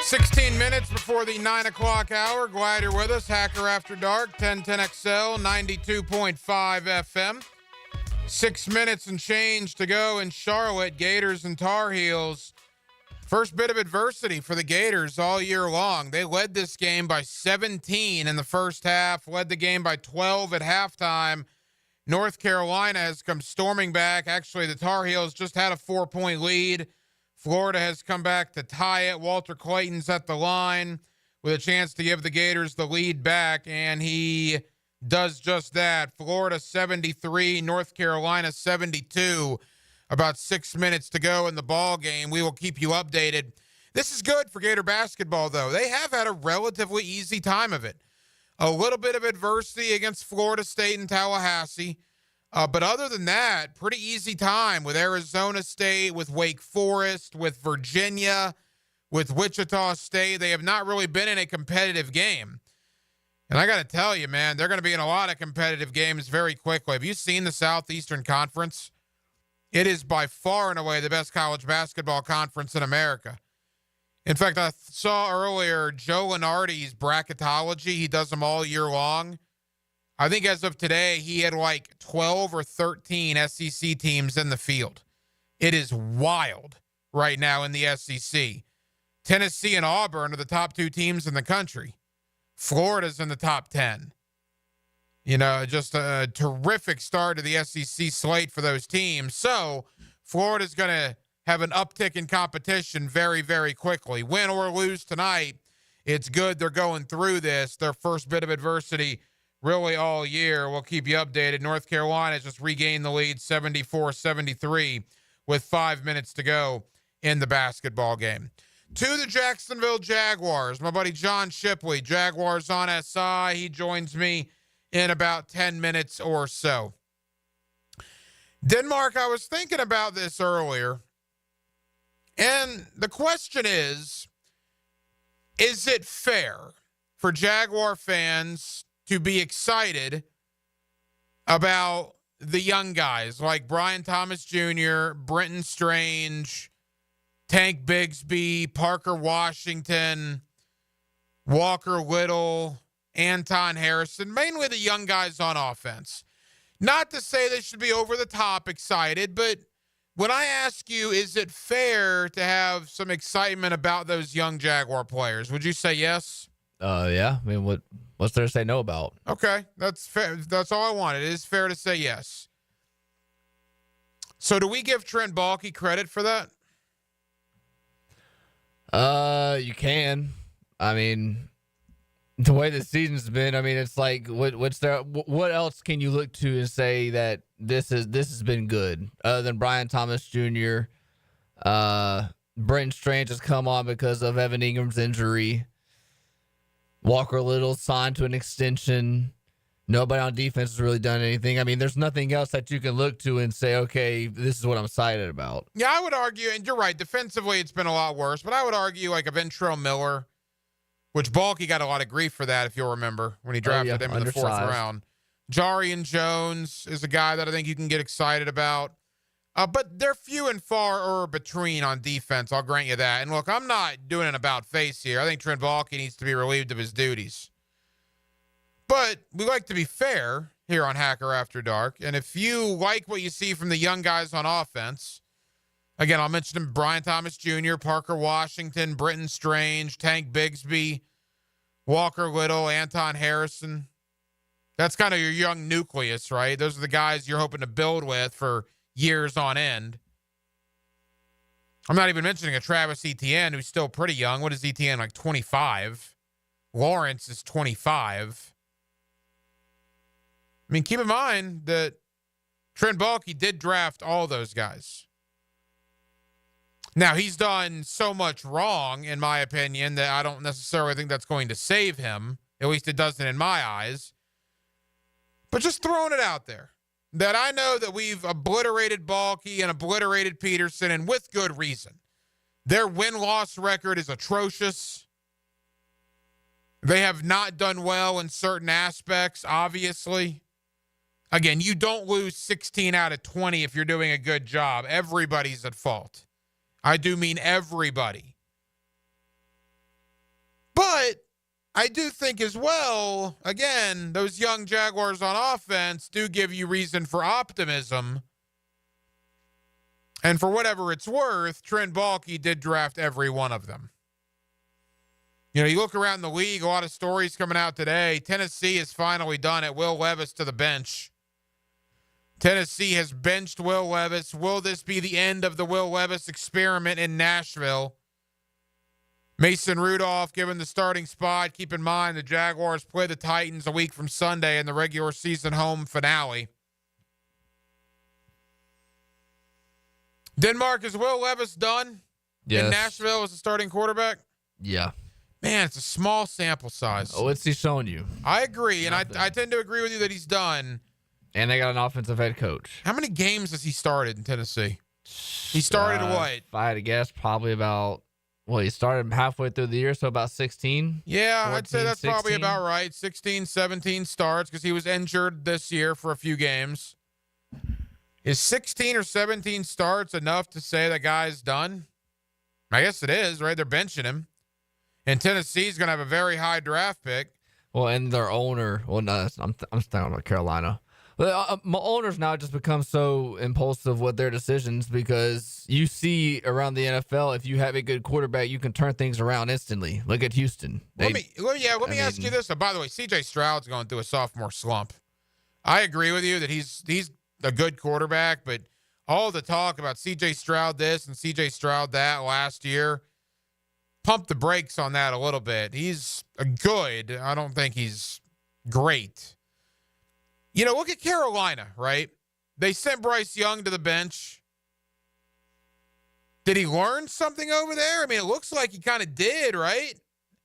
16 minutes before the 9 o'clock hour. Glad you're with us. Hacker After Dark, 1010XL, 92.5 FM. 6 minutes and change to go in Charlotte. Gators and Tar Heels. First bit of adversity for the Gators all year long. They led this game by 17 in the first half, led the game by 12 at halftime. North Carolina has come storming back. Actually, the Tar Heels just had a 4-point lead. Florida has come back to tie it. Walter Clayton's at the line. with a chance to give the Gators the lead back, and he does just that. Florida 73, North Carolina 72. About 6 minutes to go in the ball game. We will keep you updated. This is good for Gator basketball, though. They have had a relatively easy time of it. A little bit of adversity against Florida State and Tallahassee. But other than that, pretty easy time with Arizona State, with Wake Forest, with Virginia, with Wichita State. They have not really been in a competitive game. And I got to tell you, man, they're going to be in a lot of competitive games very quickly. Have you seen the Southeastern Conference? It is by far and away the best college basketball conference in America. In fact, I saw earlier Joe Lenardi's bracketology. He does them all year long. I think as of today, he had like 12 or 13 SEC teams in the field. It is wild right now in the SEC. Tennessee and Auburn are the top 2 teams in the country. Florida's in the top 10. You know, just a terrific start to the SEC slate for those teams. So Florida's going to have an uptick in competition very, very quickly. Win or lose tonight, it's good they're going through this. Their first bit of adversity really all year. We'll keep you updated. North Carolina just regained the lead 74-73 with 5 minutes to go in the basketball game. To the Jacksonville Jaguars, my buddy John Shipley, Jaguars on SI. He joins me in about 10 minutes or so. Denmark, I was thinking about this earlier, and the question is it fair for Jaguar fans to be excited about the young guys like Brian Thomas Jr., Brenton Strange, Tank Bigsby, Parker Washington, Walker Little, Anton Harrison, mainly the young guys on offense? Not to say they should be over the top excited, but when I ask you, is it fair to have some excitement about those young Jaguar players? Would you say yes? Yeah. I mean, what's there to say no about? Okay, that's fair. That's all I wanted. It is fair to say yes. So do we give Trent Baalke credit for that? You can. I mean, the way the season's been, I mean, it's like, what else can you look to and say that this has been good other than Brian Thomas Jr.? Brenton Strange has come on because of Evan Ingram's injury. Walker Little signed to an extension. Nobody on defense has really done anything. I mean, there's nothing else that you can look to and say, okay, this is what I'm excited about. Yeah, I would argue, and you're right, defensively it's been a lot worse, but I would argue like a Ventrell Miller, which Baalke got a lot of grief for that, if you'll remember, when he drafted him in the 4th round. Jarian Jones is a guy that I think you can get excited about. But they're few and far between on defense, I'll grant you that. And look, I'm not doing an about face here. I think Trent Baalke needs to be relieved of his duties. But we like to be fair here on Hacker After Dark. And if you like what you see from the young guys on offense, again, I'll mention them: Brian Thomas Jr., Parker Washington, Brenton Strange, Tank Bigsby, Walker Little, Anton Harrison. That's kind of your young nucleus, right? Those are the guys you're hoping to build with for years on end. I'm not even mentioning a Travis Etienne, who's still pretty young. What is Etienne, like 25? Lawrence is 25. I mean, keep in mind that Trent Baalke did draft all those guys. Now, he's done so much wrong, in my opinion, that I don't necessarily think that's going to save him. At least it doesn't in my eyes. But just throwing it out there, that I know that we've obliterated Baalke and obliterated Peterson, and with good reason. Their win-loss record is atrocious. They have not done well in certain aspects, obviously. Again, you don't lose 16 out of 20 if you're doing a good job. Everybody's at fault. I do mean everybody. But I do think as well, again, those young Jaguars on offense do give you reason for optimism. And for whatever it's worth, Trent Baalke did draft every one of them. You know, you look around the league, a lot of stories coming out today. Tennessee has finally done it. Will Levis to the bench. Tennessee has benched Will Levis. Will this be the end of the Will Levis experiment in Nashville? Mason Rudolph given the starting spot. Keep in mind the Jaguars play the Titans a week from Sunday in the regular season home finale. Denmark, is Will Levis done in Nashville as a starting quarterback? Yeah. Man, it's a small sample size. Oh, what's he showing you? I agree, and I tend to agree with you that he's done. And they got an offensive head coach. How many games has he started in Tennessee? He started what? If I had to guess, probably about, he started halfway through the year, so about 16. Yeah, 14, I'd say that's 16. probably about right. 16, 17 starts because he was injured this year for a few games. Is 16 or 17 starts enough to say that guy's done? I guess it is, right? They're benching him. And Tennessee's going to have a very high draft pick. Well, and their owner, no, I'm talking about Carolina. My owners now just become so impulsive with their decisions because you see around the NFL, if you have a good quarterback, you can turn things around instantly. Look at Houston. Let me ask you this. By the way, C.J. Stroud's going through a sophomore slump. I agree with you that he's a good quarterback, but all the talk about C.J. Stroud this and C.J. Stroud that last year, pump the brakes on that a little bit. He's good. I don't think he's great. Look at Carolina, right? They sent Bryce Young to the bench. Did he learn something over there? I mean, it looks like he kind of did, right?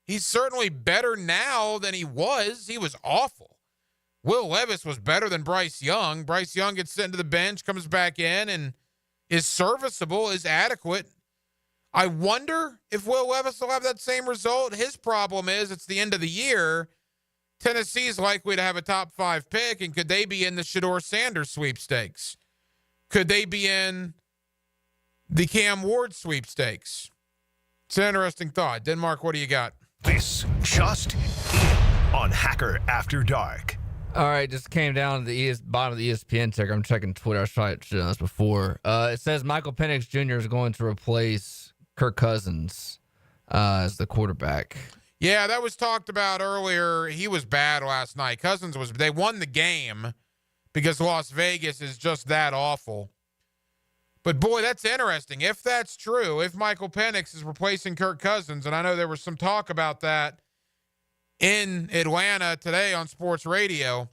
He's certainly better now than he was. He was awful. Will Levis was better than Bryce Young. Bryce Young gets sent to the bench, comes back in, and is serviceable, is adequate. I wonder if Will Levis will have that same result. His problem is it's the end of the year. Tennessee's likely to have a top 5 pick, and could they be in the Shedeur Sanders sweepstakes? Could they be in the Cam Ward sweepstakes? It's an interesting thought. Denmark, what do you got? This just on Hacker After Dark. All right, just came down to the bottom of the ESPN ticker. I'm checking Twitter. I tried to do this before. It says Michael Penix Jr. is going to replace Kirk Cousins as the quarterback. Yeah, that was talked about earlier. He was bad last night. They won the game because Las Vegas is just that awful. But boy, that's interesting. If that's true, if Michael Penix is replacing Kirk Cousins, and I know there was some talk about that in Atlanta today on sports radio,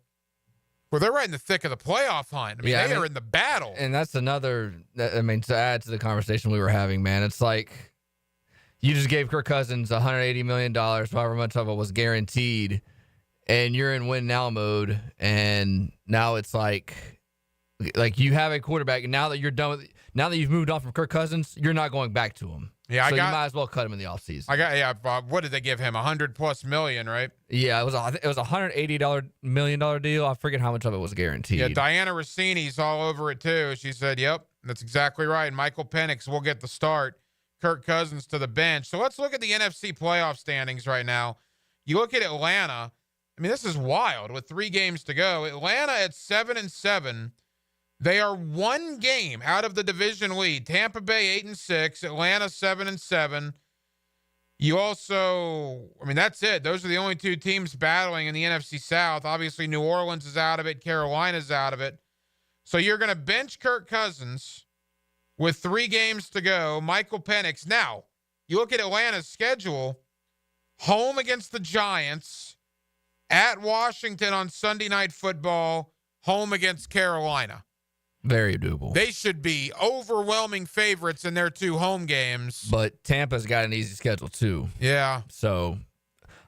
well, they're right in the thick of the playoff hunt. They are in the battle. And that's another, to add to the conversation we were having, man, it's like you just gave Kirk Cousins $180 million, however much of it was guaranteed, and you're in win now mode, and now it's like you have a quarterback, and now that you're done with, now that you've moved on from Kirk Cousins, you're not going back to him. Yeah, you might as well cut him in the offseason. What did they give him? $100+ million, right? Yeah, it was a $180 million deal. I forget how much of it was guaranteed. Yeah, Diana Rossini's all over it too. She said, "Yep, that's exactly right. Michael Penix will get the start. Kirk Cousins to the bench." So let's look at the NFC playoff standings right now. You look at Atlanta. I mean, this is wild with 3 games to go. Atlanta at 7-7. They are 1 game out of the division lead. Tampa Bay 8-6. Atlanta 7-7. You also, that's it. Those are the only 2 teams battling in the NFC South. Obviously, New Orleans is out of it. Carolina's out of it. So you're going to bench Kirk Cousins with 3 games to go. Michael Penix. Now, you look at Atlanta's schedule. Home against the Giants. At Washington on Sunday Night Football. Home against Carolina. Very doable. They should be overwhelming favorites in their 2 home games. But Tampa's got an easy schedule, too. Yeah. So,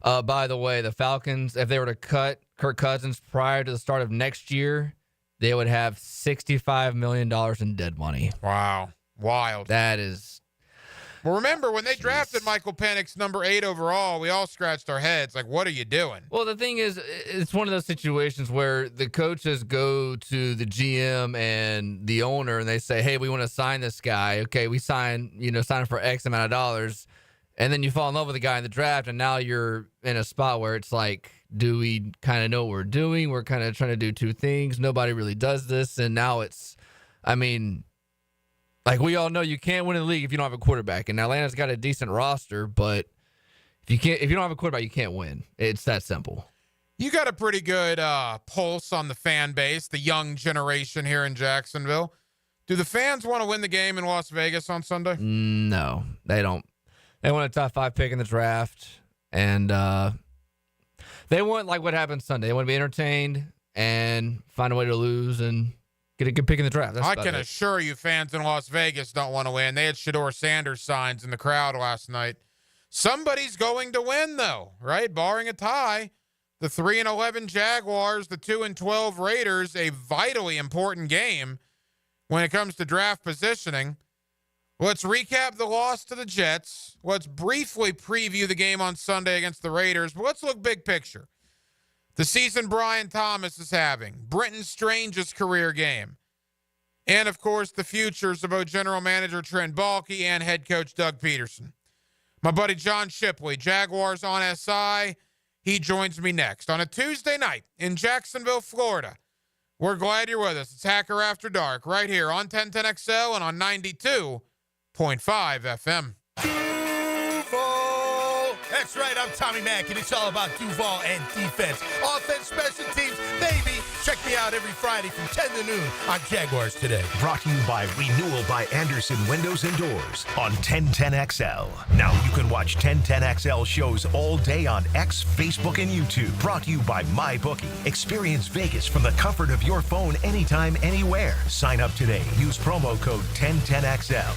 by the way, the Falcons, if they were to cut Kirk Cousins prior to the start of next year, they would have $65 million in dead money. Wow. Wild. That is. Well, remember, when they drafted Michael Penix, number 8 overall, we all scratched our heads. Like, what are you doing? Well, the thing is, it's one of those situations where the coaches go to the GM and the owner, and they say, hey, we want to sign this guy. Okay, we sign him for X amount of dollars. And then you fall in love with the guy in the draft, and now you're in a spot where it's like, do we kind of know what we're doing? We're kind of trying to do 2 things. Nobody really does this. And now it's, like we all know, you can't win in the league if you don't have a quarterback. And Atlanta's got a decent roster, but if you don't have a quarterback, you can't win. It's that simple. You got a pretty good pulse on the fan base, the young generation here in Jacksonville. Do the fans want to win the game in Las Vegas on Sunday? No, they don't. They want a top 5 pick in the draft, and they want like what happened Sunday. They want to be entertained and find a way to lose and get a good pick in the draft. That's I about can it. assure you fans in Las Vegas don't want to win. They had Shedeur Sanders signs in the crowd last night. Somebody's going to win, though, right? Barring a tie. The 3-11 Jaguars, the 2-12 Raiders, a vitally important game when it comes to draft positioning. Let's recap the loss to the Jets. Let's briefly preview the game on Sunday against the Raiders, but let's look big picture. The season Brian Thomas is having, Brenton Strange's career game, and, of course, the futures of both general manager Trent Baalke and head coach Doug Peterson. My buddy John Shipley, Jaguars on SI, he joins me next on a Tuesday night in Jacksonville, Florida. We're glad you're with us. It's Hacker After Dark right here on 1010XL and on 92.5 FM. Duval! That's right, I'm Tommy Mack, and it's all about Duval and defense. Offense, special teams, baby! Check me out every Friday from 10 to noon on Jaguars Today. Brought to you by Renewal by Anderson Windows and Doors on 1010XL. Now you can watch 1010XL shows all day on X, Facebook, and YouTube. Brought to you by MyBookie. Experience Vegas from the comfort of your phone anytime, anywhere. Sign up today. Use promo code 1010XL.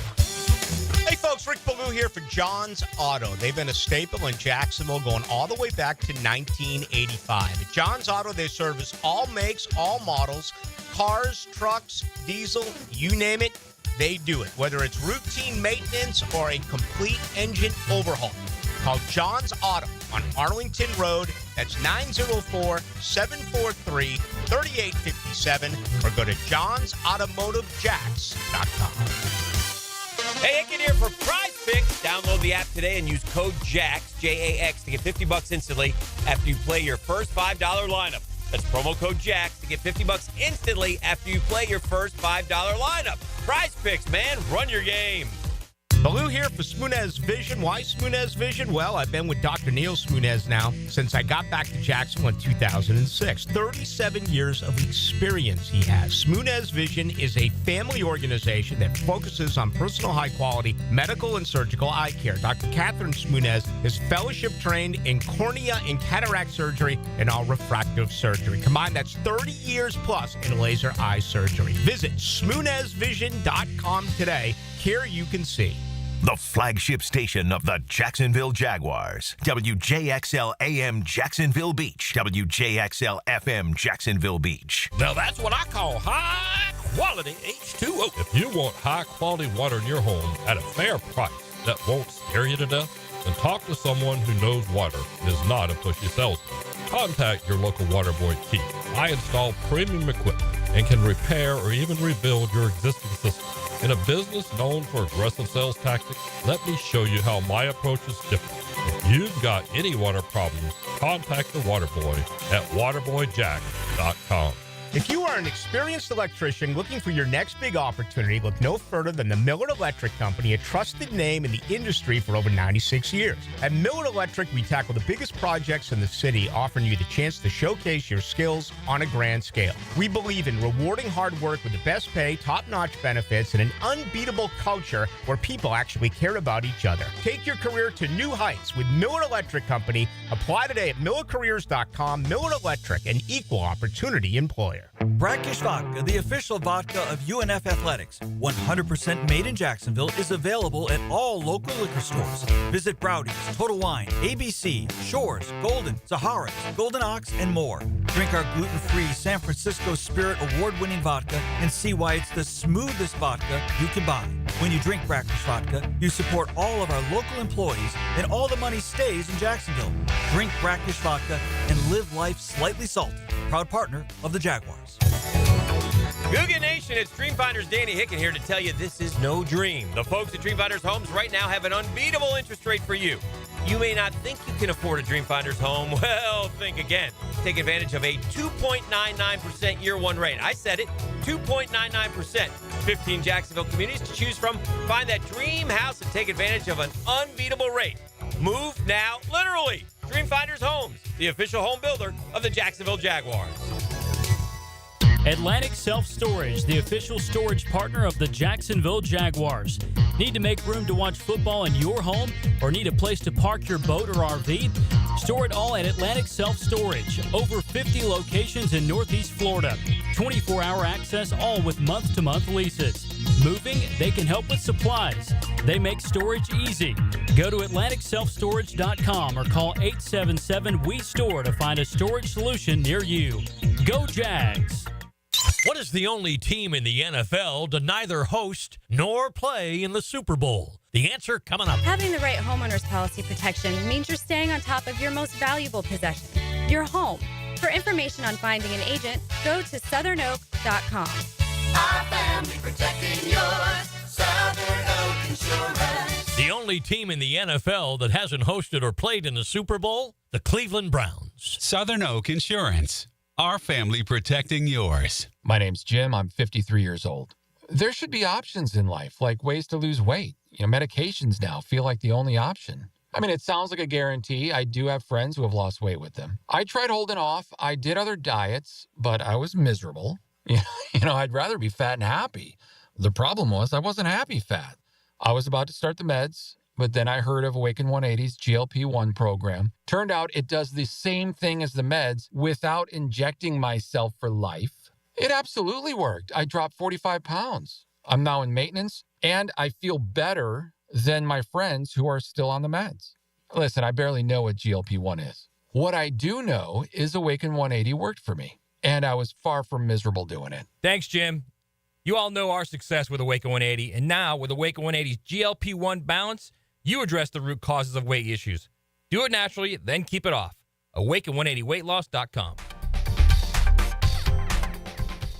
Hey folks, Rick Ballou here for John's Auto. They've been a staple in Jacksonville going all the way back to 1985. At John's Auto, they service all makes, all models, cars, trucks, diesel, you name it, they do it. Whether it's routine maintenance or a complete engine overhaul. Call John's Auto on Arlington Road. That's 904-743-3857 or go to johnsautomotivejacks.com. Hey, Hicken here for Prize Picks. Download the app today and use code JAX, J-A-X, to get $50 instantly after you play your first $5 lineup. That's promo code JAX to get $50 instantly after you play your first $5 lineup. Prize Picks, man. Run your game. Ballou here for Smunez Vision. Why Smunez Vision? Well, I've been with Dr. Neil Smunez now since I got back to Jacksonville in 2006. 37 years of experience he has. Smunez Vision is a family organization that focuses on personal high-quality medical and surgical eye care. Dr. Catherine Smunez is fellowship-trained in cornea and cataract surgery and all refractive surgery. Combined, that's 30 years plus in laser eye surgery. Visit SmunezVision.com today. Here you can see. The flagship station of the Jacksonville Jaguars. WJXL AM Jacksonville Beach. WJXL FM Jacksonville Beach. Now that's what I call high quality H2O. If you want high quality water in your home at a fair price that won't scare you to death, then talk to someone who knows water and is not a pushy salesman. Contact your local water boy, Keith. I install premium equipment and can repair or even rebuild your existing system. In a business known for aggressive sales tactics, let me show you how my approach is different. If you've got any water problems, contact the water boy at waterboyjack.com. If you are an experienced electrician looking for your next big opportunity, look no further than the Miller Electric Company, a trusted name in the industry for over 96 years. At Miller Electric, we tackle the biggest projects in the city, offering you the chance to showcase your skills on a grand scale. We believe in rewarding hard work with the best pay, top-notch benefits, and an unbeatable culture where people actually care about each other. Take your career to new heights with Miller Electric Company. Apply today at millercareers.com. Miller Electric, an equal opportunity employer. Brackish Vodka, the official vodka of UNF Athletics, 100% made in Jacksonville, is available at all local liquor stores. Visit Browdy's, Total Wine, ABC, Shores, Golden, Zahara's, Golden Ox, and more. Drink our gluten-free San Francisco Spirit award-winning vodka and see why it's the smoothest vodka you can buy. When you drink Brackish Vodka, you support all of our local employees and all the money stays in Jacksonville. Drink Brackish Vodka and live life slightly salty. Proud partner of the Jaguars. Googan Nation, it's Dreamfinders Danny Hicken here to tell you this is no dream. The folks at Dreamfinders Homes right now have an unbeatable interest rate for you. You may not think you can afford a Dreamfinders home. Well, think again. Take advantage of a 2.99% year one rate. I said it, 2.99%. 15 Jacksonville communities to choose from. Find that dream house and take advantage of an unbeatable rate. Move now, literally. Dreamfinders Homes, the official home builder of the Jacksonville Jaguars. Atlantic Self-Storage, the official storage partner of the Jacksonville Jaguars. Need to make room to watch football in your home or need a place to park your boat or RV? Store it all at Atlantic Self-Storage. Over 50 locations in Northeast Florida. 24-hour access, all with month-to-month leases. Moving? They can help with supplies. They make storage easy. Go to AtlanticSelfStorage.com or call 877-WE-STORE to find a storage solution near you. Go Jags! What is the only team in the NFL to neither host nor play in the Super Bowl? The answer coming up. Having the right homeowner's policy protection means you're staying on top of your most valuable possession, your home. For information on finding an agent, go to southernoak.com. Our family protecting yours, Southern Oak Insurance. The only team in the NFL that hasn't hosted or played in the Super Bowl? The Cleveland Browns. Southern Oak Insurance. Our family protecting yours. My name's Jim. I'm 53 years old. There should be options in life, like ways to lose weight. Medications now feel like the only option. I mean, it sounds like a guarantee. I do have friends who have lost weight with them. I tried holding off. I did other diets, but I was miserable. I'd rather be fat and happy. The problem was I wasn't happy fat. I was about to start the meds, but then I heard of Awaken 180's GLP-1 program. Turned out it does the same thing as the meds without injecting myself for life. It absolutely worked. I dropped 45 pounds. I'm now in maintenance, and I feel better than my friends who are still on the meds. Listen, I barely know what GLP-1 is. What I do know is Awaken 180 worked for me, and I was far from miserable doing it. Thanks, Jim. You all know our success with Awaken 180, and now with Awaken 180's GLP-1 balance, you address the root causes of weight issues. Do it naturally, then keep it off. Awaken180weightloss.com.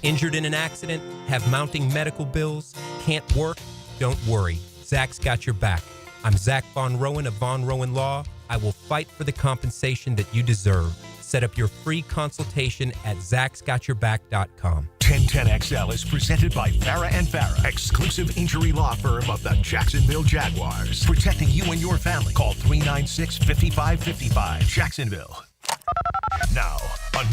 Injured in an accident? Have mounting medical bills? Can't work? Don't worry. Zach's got your back. I'm Zach Von Rowan of Von Rowan Law. I will fight for the compensation that you deserve. Set up your free consultation at zachsgotyourback.com. 1010XL is presented by Farah and Farah, exclusive injury law firm of the Jacksonville Jaguars. Protecting you and your family. Call 396-5555. Jacksonville. Now,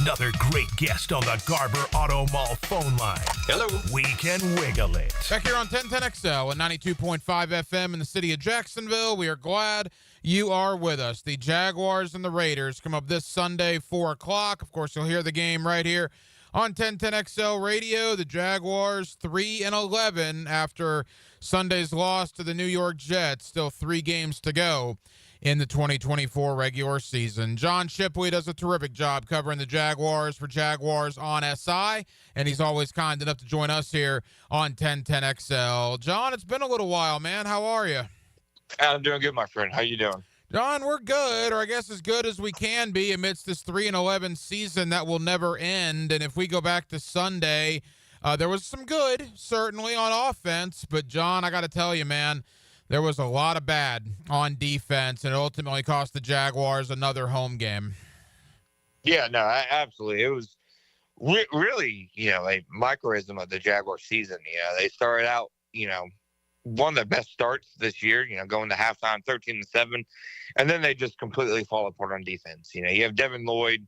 another great guest on the Garber Auto Mall phone line. Hello. We can wiggle it. Back here on 1010XL at 92.5 FM in the city of Jacksonville. We are glad you are with us. The Jaguars and the Raiders come up this Sunday, 4 o'clock. Of course, you'll hear the game right here on 1010XL Radio. The Jaguars 3-11 after Sunday's loss to the New York Jets. Still 3 games to go in the 2024 regular season. John Shipley does a terrific job covering the Jaguars for Jaguars on SI, and he's always kind enough to join us here on 1010XL. John, it's been a little while, man. How are you? I'm doing good, my friend. How you doing? John, we're good, or I guess as good as we can be amidst this 3-11 season that will never end. And if we go back to Sunday, there was some good, certainly, on offense. But, John, I got to tell you, man, there was a lot of bad on defense, and it ultimately cost the Jaguars another home game. Yeah, no, absolutely. It was really, a microism of the Jaguars season. They started out, one of the best starts this year, going to halftime 13-7, and then they just completely fall apart on defense. You have Devin Lloyd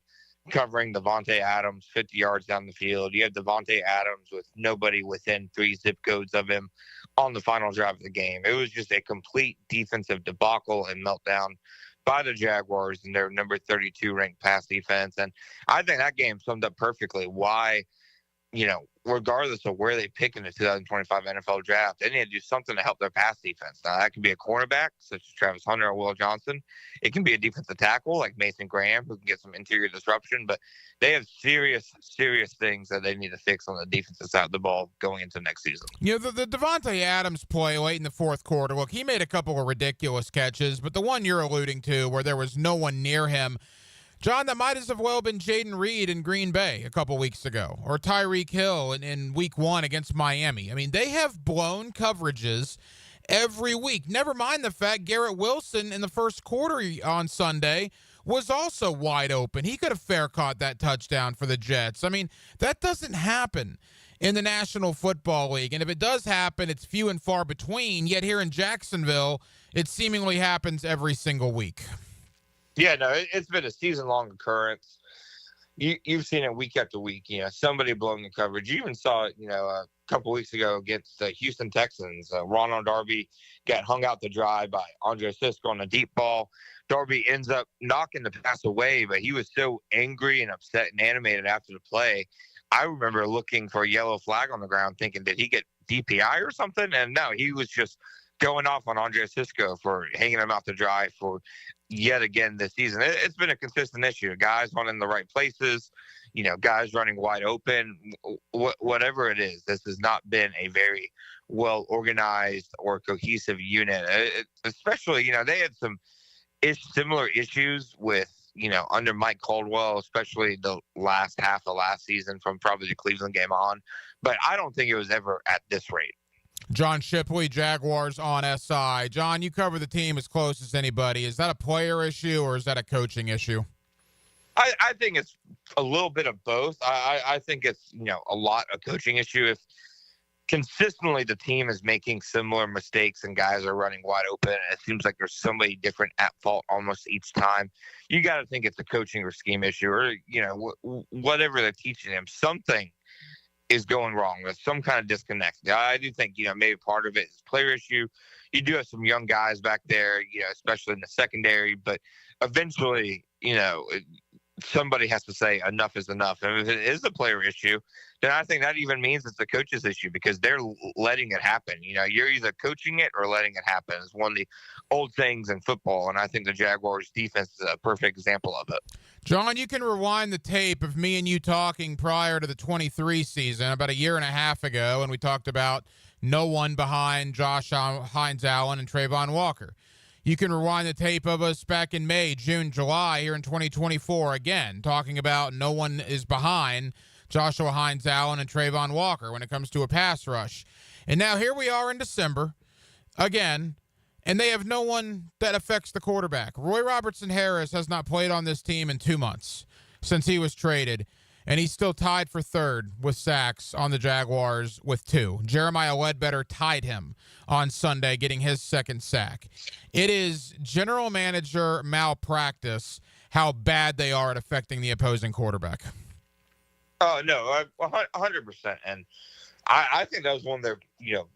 covering Devontae Adams 50 yards down the field. You have Devontae Adams with nobody within 3 zip codes of him on the final drive of the game. It was just a complete defensive debacle and meltdown by the Jaguars and their number 32 ranked pass defense. And I think that game summed up perfectly why, regardless of where they pick in the 2025 NFL draft, they need to do something to help their pass defense. Now, that could be a cornerback, such as Travis Hunter or Will Johnson. It can be a defensive tackle like Mason Graham, who can get some interior disruption. But they have serious things that they need to fix on the defensive side of the ball going into next season. The Devontae Adams play late in the fourth quarter, look, he made a couple of ridiculous catches, but the one you're alluding to where there was no one near him, John, that might as well been Jaden Reed in Green Bay a couple weeks ago, or Tyreek Hill in week 1 against Miami. I mean, they have blown coverages every week. Never mind the fact Garrett Wilson in the first quarter on Sunday was also wide open. He could have fair caught that touchdown for the Jets. I mean, that doesn't happen in the National Football League. And if it does happen, it's few and far between. Yet here in Jacksonville, it seemingly happens every single week. Yeah, no, it's been a season-long occurrence. you've seen it week after week. Somebody blowing the coverage. You even saw it, a couple weeks ago against the Houston Texans. Ronald Darby got hung out to dry by Andre Sisco on a deep ball. Darby ends up knocking the pass away, but he was so angry and upset and animated after the play. I remember looking for a yellow flag on the ground thinking, did he get DPI or something? And no, he was just going off on Andre Sisco for hanging him out to dry for yet again this season. It's been a consistent issue. Guys not in the right places, guys running wide open, whatever it is. This has not been a very well organized or cohesive unit. Especially, they had some similar issues with, under Mike Caldwell, especially the last half of last season from probably the Cleveland game on. But I don't think it was ever at this rate. John Shipley, Jaguars on SI. John, you cover the team as close as anybody. Is that a player issue or is that a coaching issue? I think it's a little bit of both. I think it's, a lot a coaching issue. If consistently the team is making similar mistakes and guys are running wide open, and it seems like there's somebody different at fault almost each time, you got to think it's a coaching or scheme issue or, whatever they're teaching them. Something is going wrong. There's some kind of disconnect. I do think, maybe part of it is player issue. You do have some young guys back there, especially in the secondary, but eventually, somebody has to say enough is enough. And if it is a player issue, then I think that even means it's a coach's issue because they're letting it happen. You're either coaching it or letting it happen. It's one of the old things in football, and I think the Jaguars defense is a perfect example of it. John, you can rewind the tape of me and you talking prior to the 23 season about a year and a half ago, and we talked about no one behind Josh Hines Allen and Trayvon Walker. You can rewind the tape of us back in May, June, July here in 2024, again, talking about no one is behind Joshua Hines Allen and Trayvon Walker when it comes to a pass rush. And now here we are in December, again, and they have no one that affects the quarterback. Roy Robertson Harris has not played on this team in 2 months since he was traded, and he's still tied for third with sacks on the Jaguars with 2. Jeremiah Ledbetter tied him on Sunday, getting his second sack. It is general manager malpractice how bad they are at affecting the opposing quarterback. Oh, no, 100%. And I think that was one of their,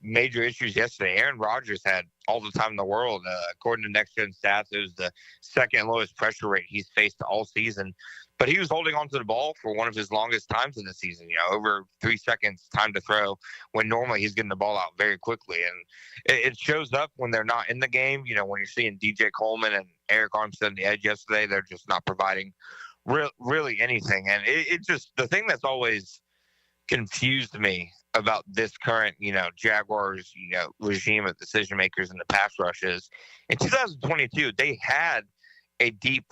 major issues yesterday. Aaron Rodgers had all the time in the world. According to Next Gen Stats, it was the second lowest pressure rate he's faced all season. But he was holding on to the ball for one of his longest times in the season, over 3 seconds time to throw, when normally he's getting the ball out very quickly. And it shows up when they're not in the game. When you're seeing DJ Coleman and Eric Armstead on the edge yesterday, they're just not providing really anything. And it just, the thing that's always confused me about this current, Jaguars, regime of decision makers in the pass rushes. In 2022, they had a deep,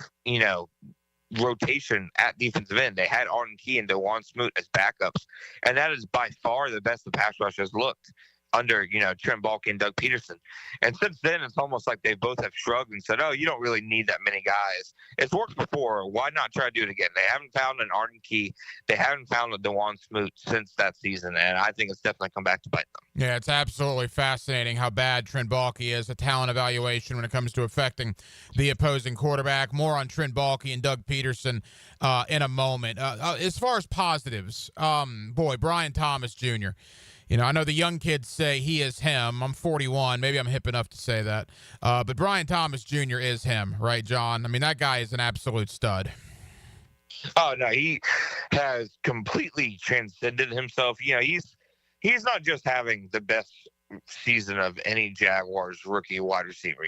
rotation at defensive end. They had Arden Key and DeJuan Smoot as backups, and that is by far the best the pass rush has looked under, Trent Baalke and Doug Peterson. And since then, it's almost like they both have shrugged and said, oh, you don't really need that many guys. It's worked before. Why not try to do it again? They haven't found an Arden Key. They haven't found a DeJuan Smoot since that season, and I think it's definitely come back to bite them. Yeah, it's absolutely fascinating how bad Trent Baalke is at talent evaluation when it comes to affecting the opposing quarterback. More on Trent Baalke and Doug Peterson in a moment. As far as positives, Brian Thomas Jr., I know the young kids say he is him. I'm 41. Maybe I'm hip enough to say that. But Brian Thomas Jr. is him, right, John? I mean, that guy is an absolute stud. Oh, no, he has completely transcended himself. He's not just having the best season of any Jaguars rookie wide receiver.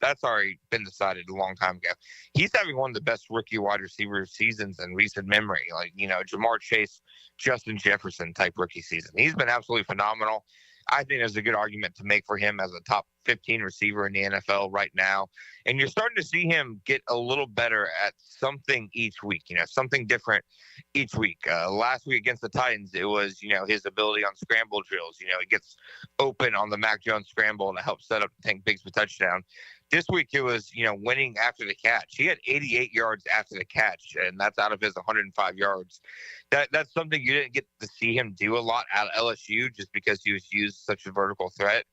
That's already been decided a long time ago. He's having one of the best rookie wide receiver seasons in recent memory. Jamar Chase, Justin Jefferson type rookie season. He's been absolutely phenomenal. I think there's a good argument to make for him as a top 15 receiver in the NFL right now. And you're starting to see him get a little better at something each week, something different each week. Last week against the Titans, it was, his ability on scramble drills. He gets open on the Mac Jones scramble to help set up Tank Biggs for touchdown. This week it was, winning after the catch. He had 88 yards after the catch, and that's out of his 105 yards. That's something you didn't get to see him do a lot at LSU just because he was used such a vertical threat.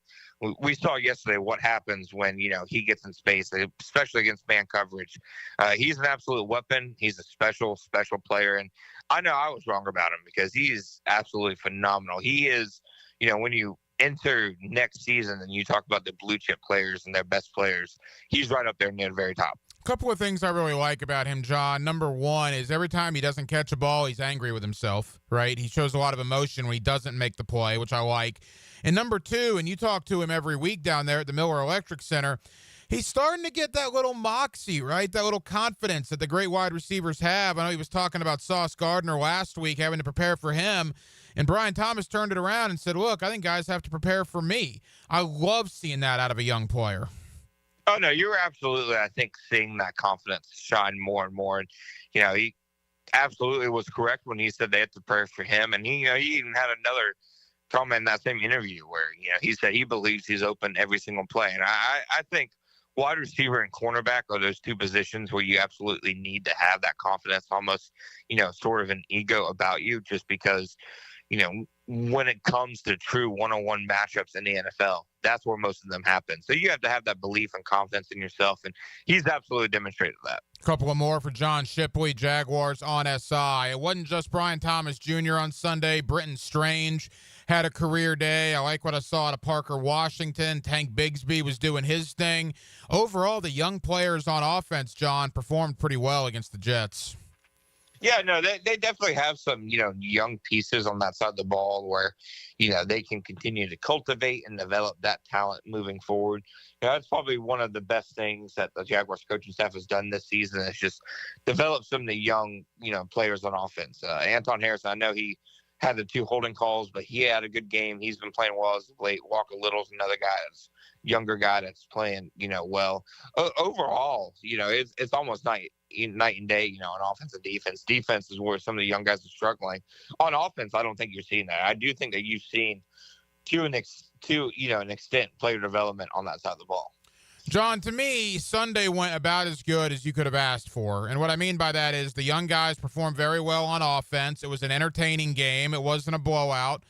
we saw yesterday what happens when, he gets in space, especially against man coverage. He's an absolute weapon. He's a special player. And I know I was wrong about him because he is absolutely phenomenal. He is, when you enter next season and you talk about the blue chip players and their best players, he's right up there near the very top. A couple of things I really like about him, John. Number one is every time he doesn't catch a ball, he's angry with himself, right? He shows a lot of emotion when he doesn't make the play, which I like. And number two, and you talk to him every week down there at the Miller Electric Center, he's starting to get that little moxie, right? That little confidence that the great wide receivers have. I know he was talking about Sauce Gardner last week, having to prepare for him. And Brian Thomas turned it around and said, look, I think guys have to prepare for me. I love seeing that out of a young player. Oh, no, you're absolutely, I think, seeing that confidence shine more and more. And, he absolutely was correct when he said they had to prepare for him. And, he even had another comment in that same interview where, he said he believes he's open every single play. And I think wide receiver and cornerback are those two positions where you absolutely need to have that confidence, almost, sort of an ego about you, just because, when it comes to true one-on-one matchups in the NFL, that's where most of them happen. So you have to have that belief and confidence in yourself, and he's absolutely demonstrated that. A couple of more for John Shipley, Jaguars on SI. It wasn't just Brian Thomas Jr. on Sunday. Britton Strange had a career day. I like what I saw out of Parker Washington. Tank Bigsby was doing his thing. Overall, the young players on offense, John, performed pretty well against the Jets. Yeah, no, they definitely have some, young pieces on that side of the ball where, they can continue to cultivate and develop that talent moving forward. That's probably one of the best things that the Jaguars coaching staff has done this season is just develop some of the young, players on offense. Anton Harrison, I know he had the 2 holding calls, but he had a good game. He's been playing well as of late. Walker Little's another guy that's younger guy that's playing, well. Overall, it's almost night and day, on offense and defense. Defense is where some of the young guys are struggling. On offense, I don't think you're seeing that. I do think that you've seen to an extent player development on that side of the ball. John, to me, Sunday went about as good as you could have asked for. And what I mean by that is the young guys performed very well on offense. It was an entertaining game. It wasn't a blowout.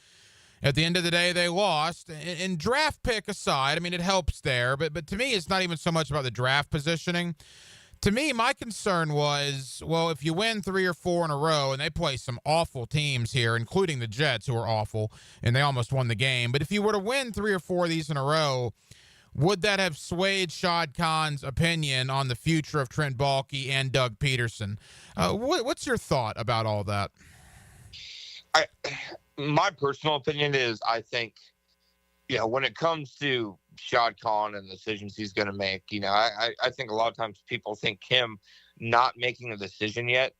At the end of the day, they lost. And draft pick aside, I mean, it helps there. But to me, it's not even so much about the draft positioning. To me, my concern was, well, if you win 3 or 4 in a row, and they play some awful teams here, including the Jets, who are awful, and they almost won the game. But if you were to win 3 or 4 of these in a row, would that have swayed Shad Khan's opinion on the future of Trent Baalke and Doug Peterson? What's your thought about all that? My personal opinion is I think, when it comes to Shad Khan and the decisions he's going to make, I think a lot of times people think him not making a decision yet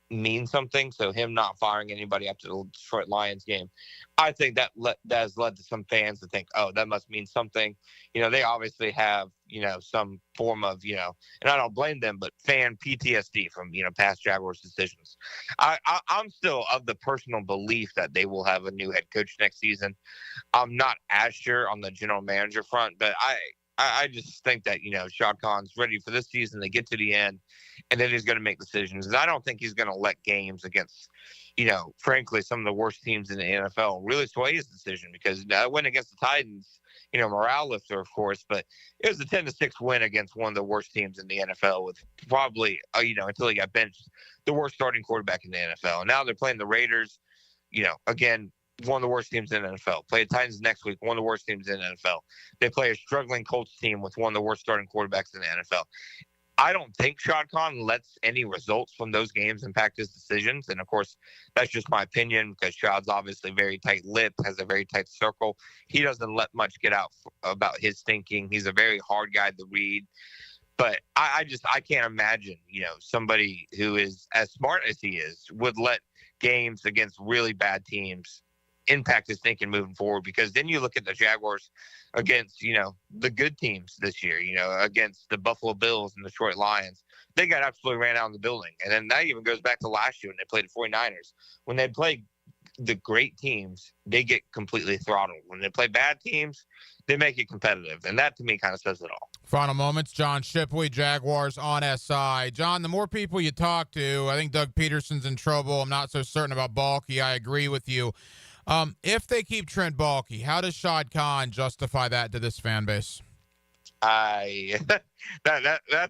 mean something. So him not firing anybody after the Detroit Lions game, I think that has led to some fans to think, oh, that must mean something. They obviously have, some form of, and I don't blame them, but fan PTSD from, past Jaguars decisions. I'm still of the personal belief that they will have a new head coach next season. I'm not as sure on the general manager front, but I just think that, Shad Khan's ready for this season to get to the end, and then he's going to make decisions. And I don't think he's going to let games against, frankly, some of the worst teams in the NFL really sway his decision, because that win against the Titans, morale lifter, of course, but it was a 10-6 win against one of the worst teams in the NFL with probably, until he got benched, the worst starting quarterback in the NFL. And now they're playing the Raiders, again, one of the worst teams in the NFL. Play the Titans next week, one of the worst teams in the NFL. They play a struggling Colts team with one of the worst starting quarterbacks in the NFL. I don't think Shad Khan lets any results from those games impact his decisions. And, of course, that's just my opinion, because Shad's obviously very tight-lipped, has a very tight circle. He doesn't let much get out about his thinking. He's a very hard guy to read. But I can't imagine, somebody who is as smart as he is would let games against really bad teams impact his thinking moving forward, because then you look at the Jaguars against, the good teams this year, against the Buffalo Bills and the Detroit Lions. They got absolutely ran out of the building. And then that even goes back to last year when they played the 49ers. When they play the great teams, they get completely throttled. When they play bad teams, they make it competitive. And that, to me, kind of says it all. Final moments, John Shipley, Jaguars on SI. John, the more people you talk to, I think Doug Peterson's in trouble. I'm not so certain about Baalke. I agree with you. If they keep Trent Baalke, how does Shad Khan justify that to this fan base? That's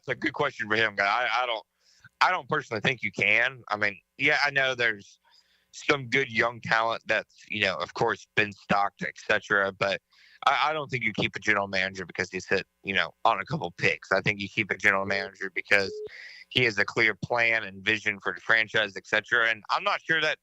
a good question for him, guy. I don't personally think you can. I mean, yeah, I know there's some good young talent that's, of course, been stocked, etc. But I don't think you keep a general manager because he's hit, on a couple picks. I think you keep a general manager because he has a clear plan and vision for the franchise, etc. And I'm not sure that,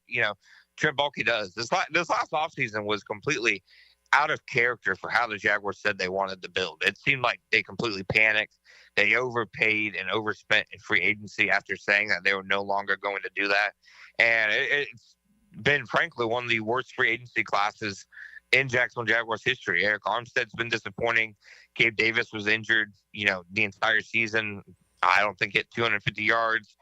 Trent Baalke does. This last offseason was completely out of character for how the Jaguars said they wanted to build. It seemed like they completely panicked. They overpaid and overspent in free agency after saying that they were no longer going to do that. And it's been, frankly, one of the worst free agency classes in Jacksonville Jaguars history. Eric Armstead's been disappointing. Gabe Davis was injured, the entire season. I don't think hit 250 yards.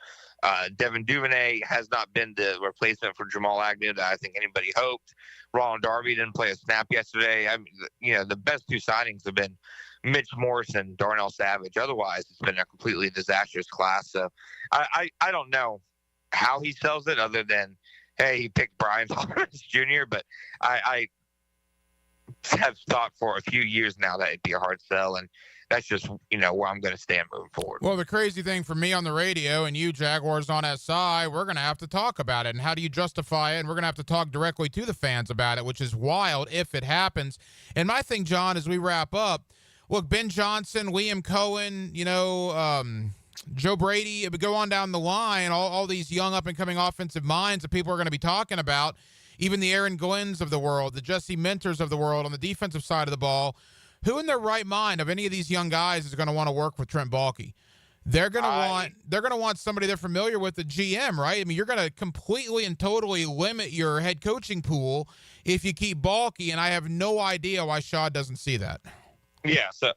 Devin Duvernay has not been the replacement for Jamal Agnew that I think anybody hoped. Ronald Darby didn't play a snap yesterday. I mean, the best two signings have been Mitch Morse and Darnell Savage. Otherwise, it's been a completely disastrous class. So I don't know how he sells it other than, hey, he picked Brian Flores Jr., but I have thought for a few years now that it'd be a hard sell, and that's just, where I'm going to stand moving forward. Well, the crazy thing for me on the radio and you Jaguars on SI, we're going to have to talk about it. And how do you justify it? And we're going to have to talk directly to the fans about it, which is wild if it happens. And my thing, John, as we wrap up, look, Ben Johnson, Liam Cohen, Joe Brady, it would go on down the line, all these young up-and-coming offensive minds that people are going to be talking about, even the Aaron Glenns of the world, the Jesse Mentors of the world on the defensive side of the ball. Who in their right mind of any of these young guys is going to want to work with Trent Baalke? They're going to want somebody they're familiar with, the GM, right? I mean, you're going to completely and totally limit your head coaching pool if you keep Baalke, and I have no idea why Shaw doesn't see that. Yeah, so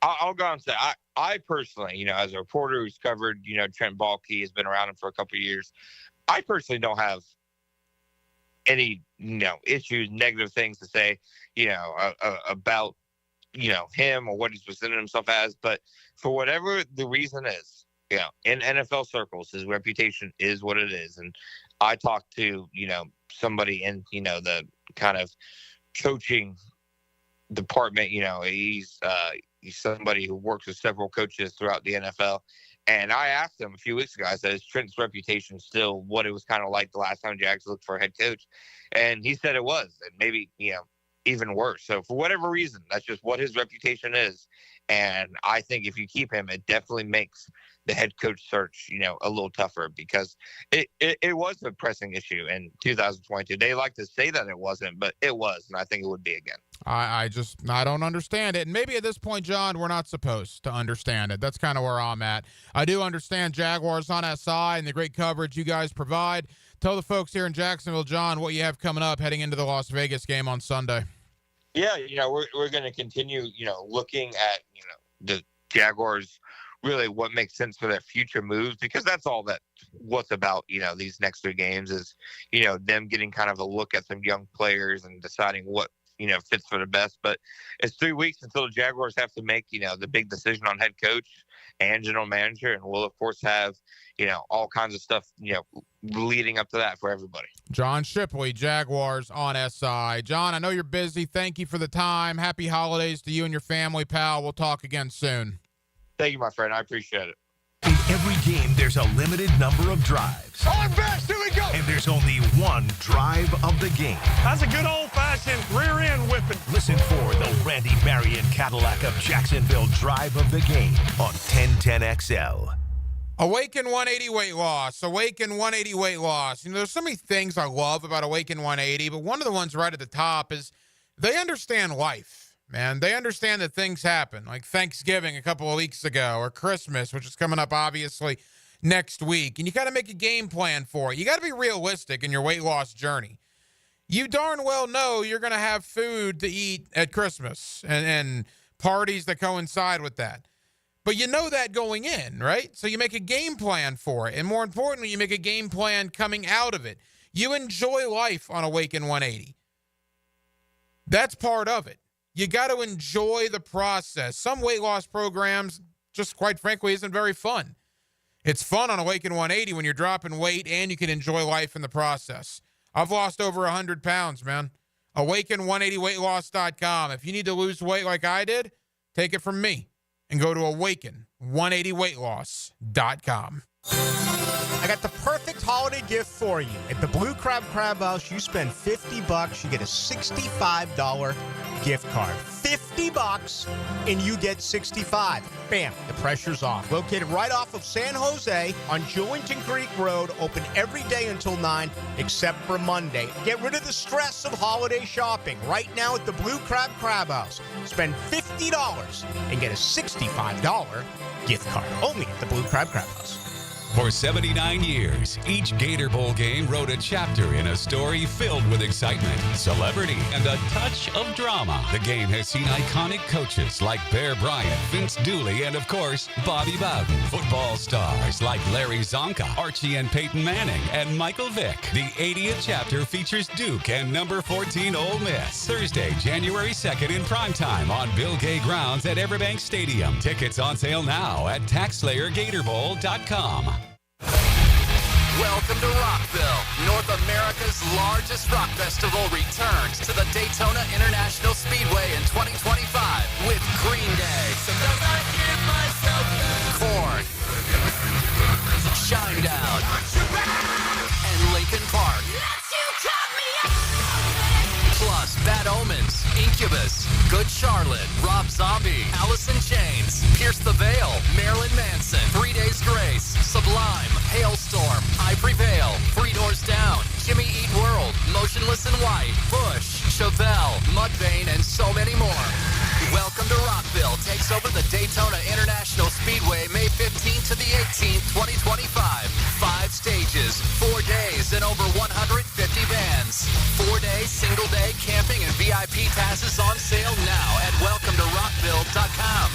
I'll go and say I personally, as a reporter who's covered, Trent Baalke, has been around him for a couple of years. I personally don't have any, issues, negative things to say, about him or what he's presented himself as. But for whatever the reason is, in NFL circles, his reputation is what it is. And I talked to, somebody in, the kind of coaching department, he's somebody who works with several coaches throughout the NFL. And I asked him a few weeks ago, I said, is Trent's reputation still what it was kind of like the last time Jags looked for a head coach? And he said it was, and maybe, even worse. So for whatever reason, that's just what his reputation is. And I think if you keep him, it definitely makes the head coach search, a little tougher, because it was a pressing issue in 2022. They like to say that it wasn't, but it was, and I think it would be again. I don't understand it. And maybe at this point, John, we're not supposed to understand it. That's kind of where I'm at. I do understand Jaguars on SI and the great coverage you guys provide. Tell the folks here in Jacksonville, John, what you have coming up heading into the Las Vegas game on Sunday. Yeah, we're going to continue, looking at, the Jaguars, really what makes sense for their future moves, because that's all that what's about, these next three games is, them getting kind of a look at some young players and deciding what, fits for the best. But it's 3 weeks until the Jaguars have to make, the big decision on head coach and general manager. And we'll, of course, have, all kinds of stuff, leading up to that for everybody. John Shipley, Jaguars on SI. John, I know you're busy. Thank you for the time. Happy holidays to you and your family, pal. We'll talk again soon. Thank you, my friend. I appreciate it. In every game, there's a limited number of drives. On best, here we go. And there's only one drive of the game. That's a good old-fashioned rear end whipping. Listen for the Randy Marion Cadillac of Jacksonville drive of the game on 1010XL. Awaken 180 weight loss. Awaken 180 weight loss. There's so many things I love about Awaken 180, but one of the ones right at the top is they understand life, man. They understand that things happen, like Thanksgiving a couple of weeks ago, or Christmas, which is coming up, obviously, next week. And you got to make a game plan for it. You got to be realistic in your weight loss journey. You darn well know you're going to have food to eat at Christmas and parties that coincide with that. But you know that going in, right? So you make a game plan for it. And more importantly, you make a game plan coming out of it. You enjoy life on Awaken 180. That's part of it. You got to enjoy the process. Some weight loss programs, just quite frankly, isn't very fun. It's fun on Awaken 180 when you're dropping weight and you can enjoy life in the process. I've lost over 100 pounds, man. Awaken180weightloss.com. If you need to lose weight like I did, take it from me and go to awaken180weightloss.com. I got the perfect holiday gift for you. At the Blue Crab House, you spend $50, you get a $65 gift card. $50 and you get 65. Bam, the pressure's off. Located right off of San Jose on Julington Creek Road, open every day until 9 except for Monday. Get rid of the stress of holiday shopping right now at the Blue Crab House. Spend $50 and get a $65 gift card. Only at the Blue Crab House. For 79 years, each Gator Bowl game wrote a chapter in a story filled with excitement, celebrity, and a touch of drama. The game has seen iconic coaches like Bear Bryant, Vince Dooley, and of course, Bobby Bowden. Football stars like Larry Zonka, Archie and Peyton Manning, and Michael Vick. The 80th chapter features Duke and number 14 Ole Miss. Thursday, January 2nd in primetime on Bill Gay Grounds at Everbank Stadium. Tickets on sale now at TaxSlayerGatorBowl.com. Welcome to Rockville. North America's largest rock festival returns to the Daytona International Speedway in 2025 with Green Day, Korn, Shinedown, and Linkin Park. Plus Bad Omens, Incubus, Good Charlotte, Rob Zombie, Alice in Chains, Pierce the Veil, Marilyn Manson, 3 Days Grace, Sublime, Hailstorm, I Prevail, Three Doors Down, Jimmy Eat World, Motionless in White, Bush, Chevelle, Mudvayne, and so many more. Welcome to Rockville takes over the Daytona International Speedway May 15th to the 18th, 2025. 5 stages, 4 days, and over 150 bands. 4-day, single-day camping and VIP passes on sale now at welcometorockville.com.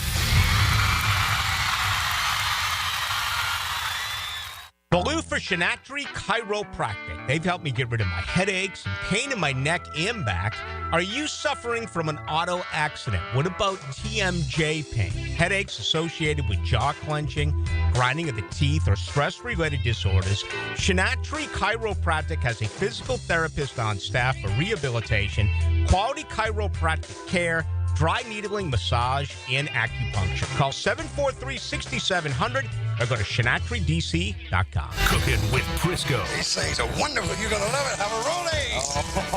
Baloo for Shinatri Chiropractic. They've helped me get rid of my headaches and pain in my neck and back. Are you suffering from an auto accident? What about TMJ pain? Headaches associated with jaw clenching, grinding of the teeth, or stress-related disorders? Shinatri Chiropractic has a physical therapist on staff for rehabilitation, quality chiropractic care, dry needling, massage, and acupuncture. Call 743-6700 or go to ShinatriDC.com. Cooking with Prisco. These things are wonderful. You're going to love it. Have a rollie.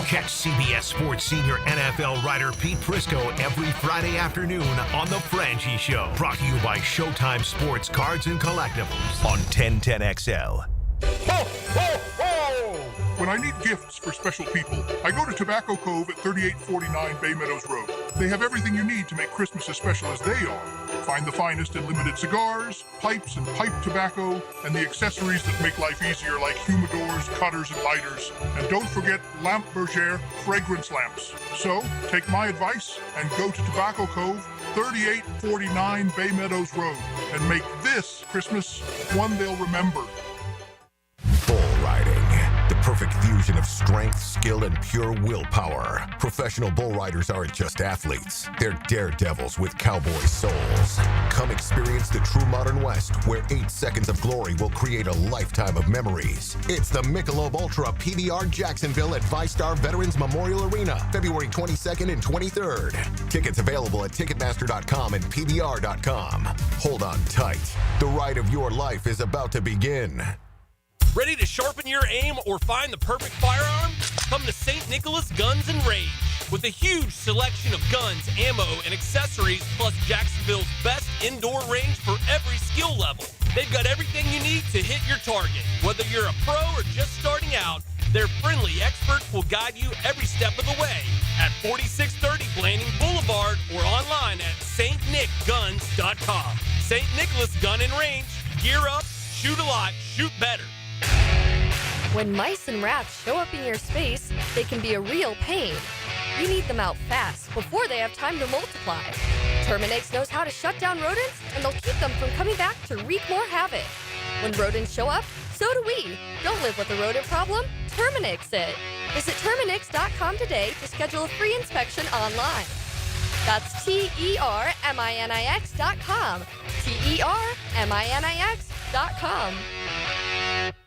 Catch CBS Sports senior NFL writer Pete Prisco every Friday afternoon on The Franchi Show. Brought to you by Showtime Sports Cards and Collectibles on 1010XL. Ho, ho, ho! When I need gifts for special people, I go to Tobacco Cove at 3849 Bay Meadows Road. They have everything you need to make Christmas as special as they are. Find the finest in limited cigars, pipes and pipe tobacco, and the accessories that make life easier like humidors, cutters, and lighters. And don't forget Lampe Bergère fragrance lamps. So, take my advice and go to Tobacco Cove, 3849 Bay Meadows Road, and make this Christmas one they'll remember. Bull riding. The perfect fusion of strength, skill, and pure willpower. Professional bull riders aren't just athletes. They're daredevils with cowboy souls. Come experience the true modern West, where 8 seconds of glory will create a lifetime of memories. It's the Michelob Ultra PBR Jacksonville at ViStar Veterans Memorial Arena, February 22nd and 23rd. Tickets available at Ticketmaster.com and PBR.com. Hold on tight. The ride of your life is about to begin. Ready to sharpen your aim or find the perfect firearm? Come to St. Nicholas Guns and Range. With a huge selection of guns, ammo, and accessories, plus Jacksonville's best indoor range for every skill level. They've got everything you need to hit your target. Whether you're a pro or just starting out, their friendly experts will guide you every step of the way. At 4630 Blanding Boulevard or online at stnickguns.com. St. Nicholas Gun and Range. Gear up, shoot a lot, shoot better. When mice and rats show up in your space, they can be a real pain. You need them out fast before they have time to multiply. Terminix knows how to shut down rodents, and they'll keep them from coming back to wreak more havoc. When rodents show up, so do we. Don't live with a rodent problem, Terminix it. Visit Terminix.com today to schedule a free inspection online. That's TERMINIX.com. TERMINIX.com.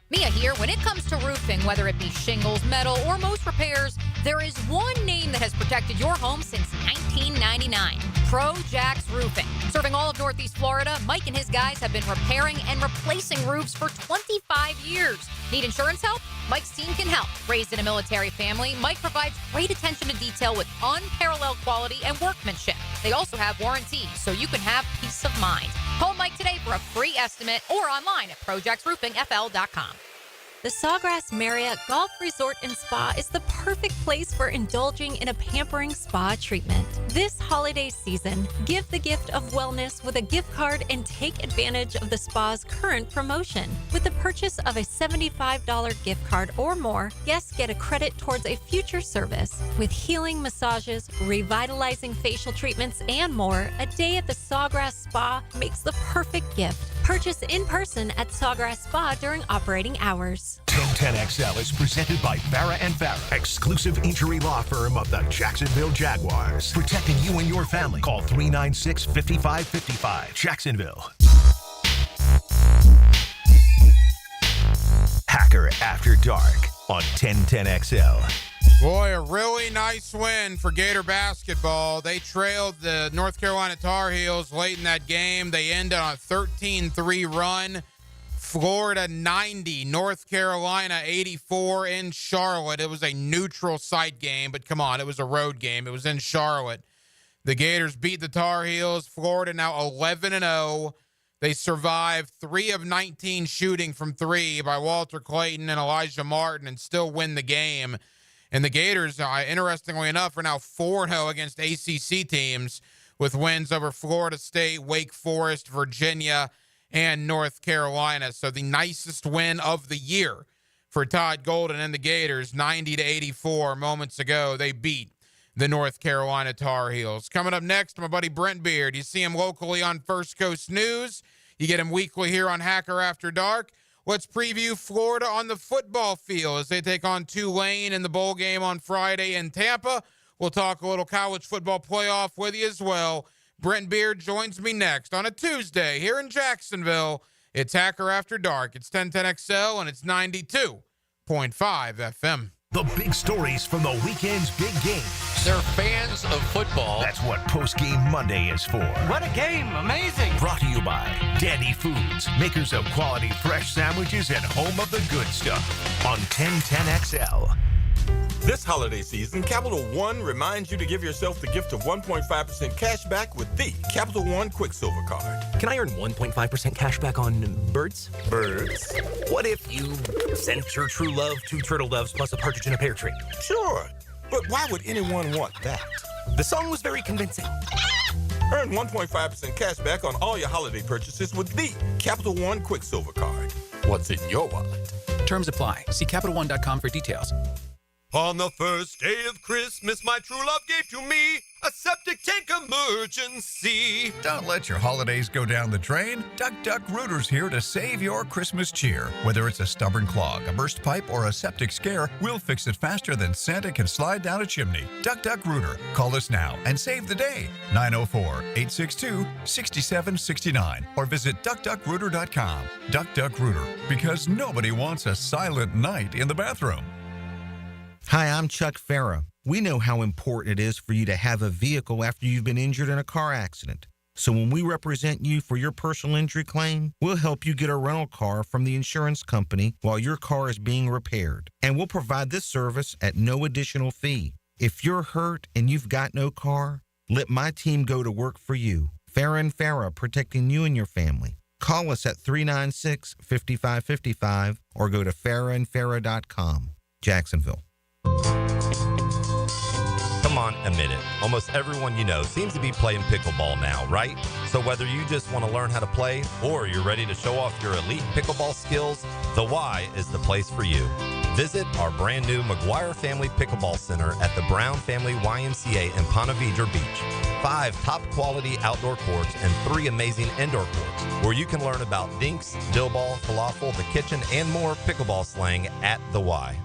Mia here. When it comes to roofing, whether it be shingles, metal, or most repairs, there is one name that has protected your home since 1999. Pro-Jax Roofing. Serving all of Northeast Florida, Mike and his guys have been repairing and replacing roofs for 25 years. Need insurance help? Mike's team can help. Raised in a military family, Mike provides great attention to detail with unparalleled quality and workmanship. They also have warranties, so you can have peace of mind. Call Mike today for a free estimate or online at projaxroofingfl.com. The Sawgrass Marriott Golf Resort and Spa is the perfect place for indulging in a pampering spa treatment. This holiday season, give the gift of wellness with a gift card and take advantage of the spa's current promotion. With the purchase of a $75 gift card or more, guests get a credit towards a future service. With healing massages, revitalizing facial treatments, and more, a day at the Sawgrass Spa makes the perfect gift. Purchase in person at Sawgrass Spa during operating hours. 1010XL is presented by Farah & Farah, exclusive injury law firm of the Jacksonville Jaguars. Protecting you and your family. Call 396-5555. Jacksonville. Hacker After Dark on 1010XL. Boy, a really nice win for Gator basketball. They trailed the North Carolina Tar Heels late in that game. They ended on a 13-3 run. Florida 90, North Carolina 84 in Charlotte. It was a neutral site game, but come on, it was a road game. It was in Charlotte. The Gators beat the Tar Heels. Florida now 11-0. They survived 3 of 19 shooting from 3 by Walter Clayton and Elijah Martin and still win the game. And the Gators, interestingly enough, are now 4-0 against ACC teams with wins over Florida State, Wake Forest, Virginia, and North Carolina. So the nicest win of the year for Todd Golden and the Gators, 90-84 moments ago. They beat the North Carolina Tar Heels. Coming up next, my buddy Brent Beard. You see him locally on First Coast News. You get him weekly here on Hacker After Dark. Let's preview Florida on the football field as they take on Tulane in the bowl game on Friday in Tampa. We'll talk a little college football playoff with you as well. Brent Beard joins me next on a Tuesday here in Jacksonville. It's Hacker After Dark. It's 1010XL and it's 92.5 FM. The big stories from the weekend's big games. They're fans of football. That's what Postgame Monday is for. What a game. Amazing. Brought to you by Dandy Foods, makers of quality fresh sandwiches and home of the good stuff on 1010XL. This holiday season, Capital One reminds you to give yourself the gift of 1.5% cash back with the Capital One Quicksilver Card. Can I earn 1.5% cash back on birds? Birds? What if you sent your true love 2 turtle doves plus a partridge in a pear tree? Sure, but why would anyone want that? The song was very convincing. Earn 1.5% cash back on all your holiday purchases with the Capital One Quicksilver Card. What's in your wallet? Terms apply. See CapitalOne.com for details. On the first day of Christmas, my true love gave to me a septic tank emergency. Don't let your holidays go down the drain. Duck Duck Rooter's here to save your Christmas cheer. Whether it's a stubborn clog, a burst pipe, or a septic scare, we'll fix it faster than Santa can slide down a chimney. Duck Duck Rooter. Call us now and save the day. 904-862-6769 or visit duckduckrooter.com. Duck Duck Rooter, because nobody wants a silent night in the bathroom. Hi, I'm Chuck Farah. We know how important it is for you to have a vehicle after you've been injured in a car accident. So when we represent you for your personal injury claim, we'll help you get a rental car from the insurance company while your car is being repaired. And we'll provide this service at no additional fee. If you're hurt and you've got no car, let my team go to work for you. Farah & Farah, protecting you and your family. Call us at 396-5555 or go to farahandfarah.com. Jacksonville. Come on, admit it. Almost everyone you know seems to be playing pickleball now, right? So whether you just want to learn how to play or you're ready to show off your elite pickleball skills, the Y is the place for you. Visit our brand new McGuire Family Pickleball Center at the Brown Family YMCA in Ponte Vedra Beach. 5 top quality outdoor courts and 3 amazing indoor courts where you can learn about dinks, dill ball, falafel, the kitchen, and more pickleball slang at the Y.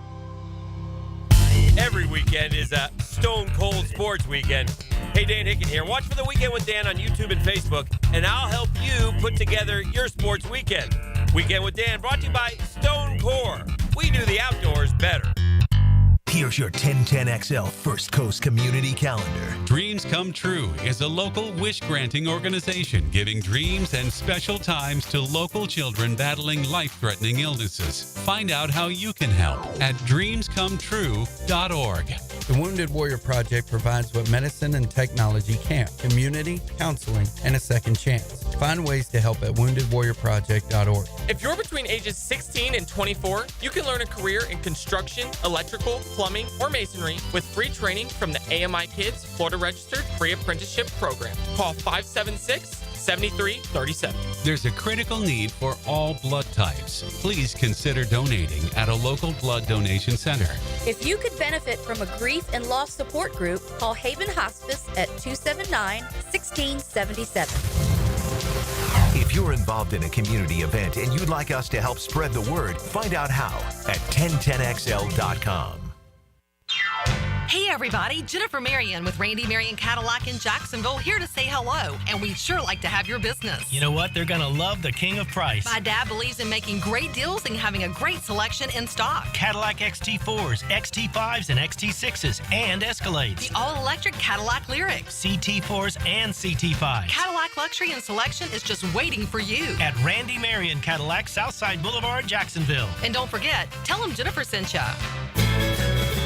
Every weekend is a Stone Cold Sports Weekend. Hey, Dan Hicken here. Watch for the Weekend with Dan on YouTube and Facebook, and I'll help you put together your sports weekend. Weekend with Dan brought to you by Stone Core. We do the outdoors better. Here's your 1010XL First Coast Community Calendar. Dreams Come True is a local wish-granting organization giving dreams and special times to local children battling life-threatening illnesses. Find out how you can help at dreamscometrue.org. The Wounded Warrior Project provides what medicine and technology can't: community, counseling, and a second chance. Find ways to help at woundedwarriorproject.org. If you're between ages 16 and 24, you can learn a career in construction, electrical, plumbing, or masonry with free training from the AMI Kids Florida Registered Free Apprenticeship Program. Call 576-7337. There's a critical need for all blood types. Please consider donating at a local blood donation center. If you could benefit from a grief and loss support group, call Haven Hospice at 279-1677. If you're involved in a community event and you'd like us to help spread the word, find out how at 1010XL.com. Hey everybody, Jennifer Marion with Randy Marion Cadillac in Jacksonville here to say hello, and we'd sure like to have your business. You know what? They're going to love the king of price. My dad believes in making great deals and having a great selection in stock. Cadillac XT4s, XT5s, and XT6s, and Escalades. The all-electric Cadillac Lyriq. CT4s and CT5s. Cadillac luxury and selection is just waiting for you. At Randy Marion Cadillac, Southside Boulevard, Jacksonville. And don't forget, tell them Jennifer sent ya.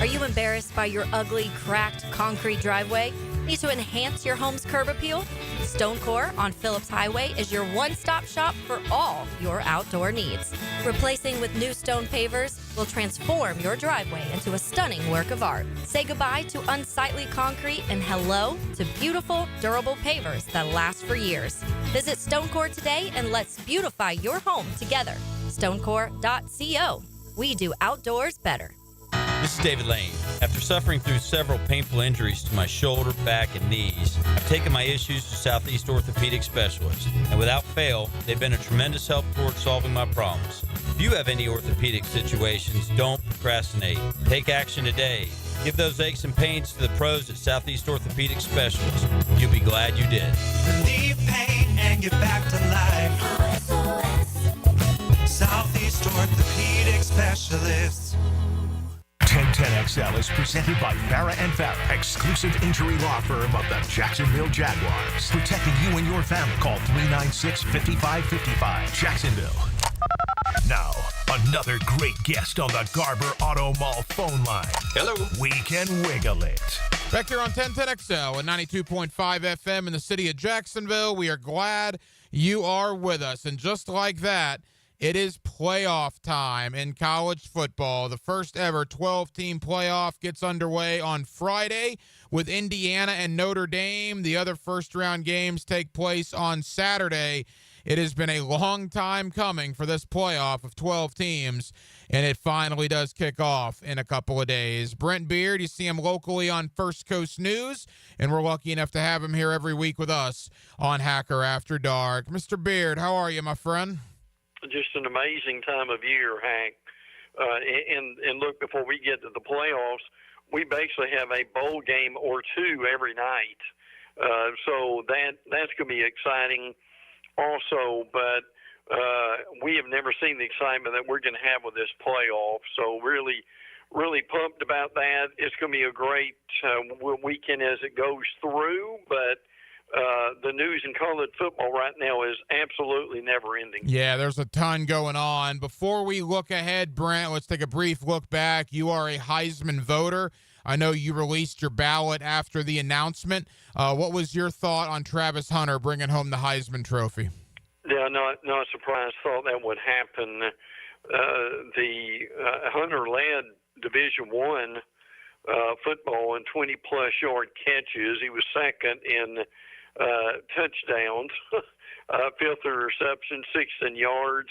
Are you embarrassed by your ugly, cracked concrete driveway? Need to enhance your home's curb appeal? StoneCore on Phillips Highway is your one-stop shop for all your outdoor needs. Replacing with new stone pavers will transform your driveway into a stunning work of art. Say goodbye to unsightly concrete and hello to beautiful, durable pavers that last for years. Visit StoneCore today and let's beautify your home together. StoneCore.co. We do outdoors better. This is David Lane. After suffering through several painful injuries to my shoulder, back, and knees, I've taken my issues to Southeast Orthopedic Specialists, and without fail, they've been a tremendous help towards solving my problems. If you have any orthopedic situations, don't procrastinate. Take action today. Give those aches and pains to the pros at Southeast Orthopedic Specialists. You'll be glad you did. Relieve pain and get back to life. Southeast Orthopedic Specialists. 1010XL is presented by Farah & Farah, exclusive injury law firm of the Jacksonville Jaguars. Protecting you and your family. Call 396-5555. Jacksonville. Now, another great guest on the Garber Auto Mall phone line. Hello. We can wiggle it. Back here on 1010XL at 92.5 FM in the city of Jacksonville. We are glad you are with us. And just like that, it is playoff time in college football. The first ever 12-team playoff gets underway on Friday with Indiana and Notre Dame. The other first-round games take place on Saturday. It has been a long time coming for this playoff of 12 teams, and it finally does kick off in a couple of days. Brent Beard, you see him locally on First Coast News, and we're lucky enough to have him here every week with us on Hacker After Dark. Mr. Beard, how are you, my friend? Just an amazing time of year, Hank. And look, before we get to the playoffs, we basically have a bowl game or two every night. So that's going to be exciting also. But we have never seen the excitement that we're going to have with this playoff. So really pumped about that. It's going to be a great weekend as it goes through. But the news in college football right now is absolutely never ending. Yeah, there's a ton going on. Before we look ahead, Brent, let's take a brief look back. You are a Heisman voter. I know you released your ballot after the announcement. What was your thought on Travis Hunter bringing home the Heisman Trophy? Yeah, not surprised. Thought that would happen. The Hunter led Division I football in 20-plus yard catches. He was second in touchdowns, fifth in reception, sixth in yards,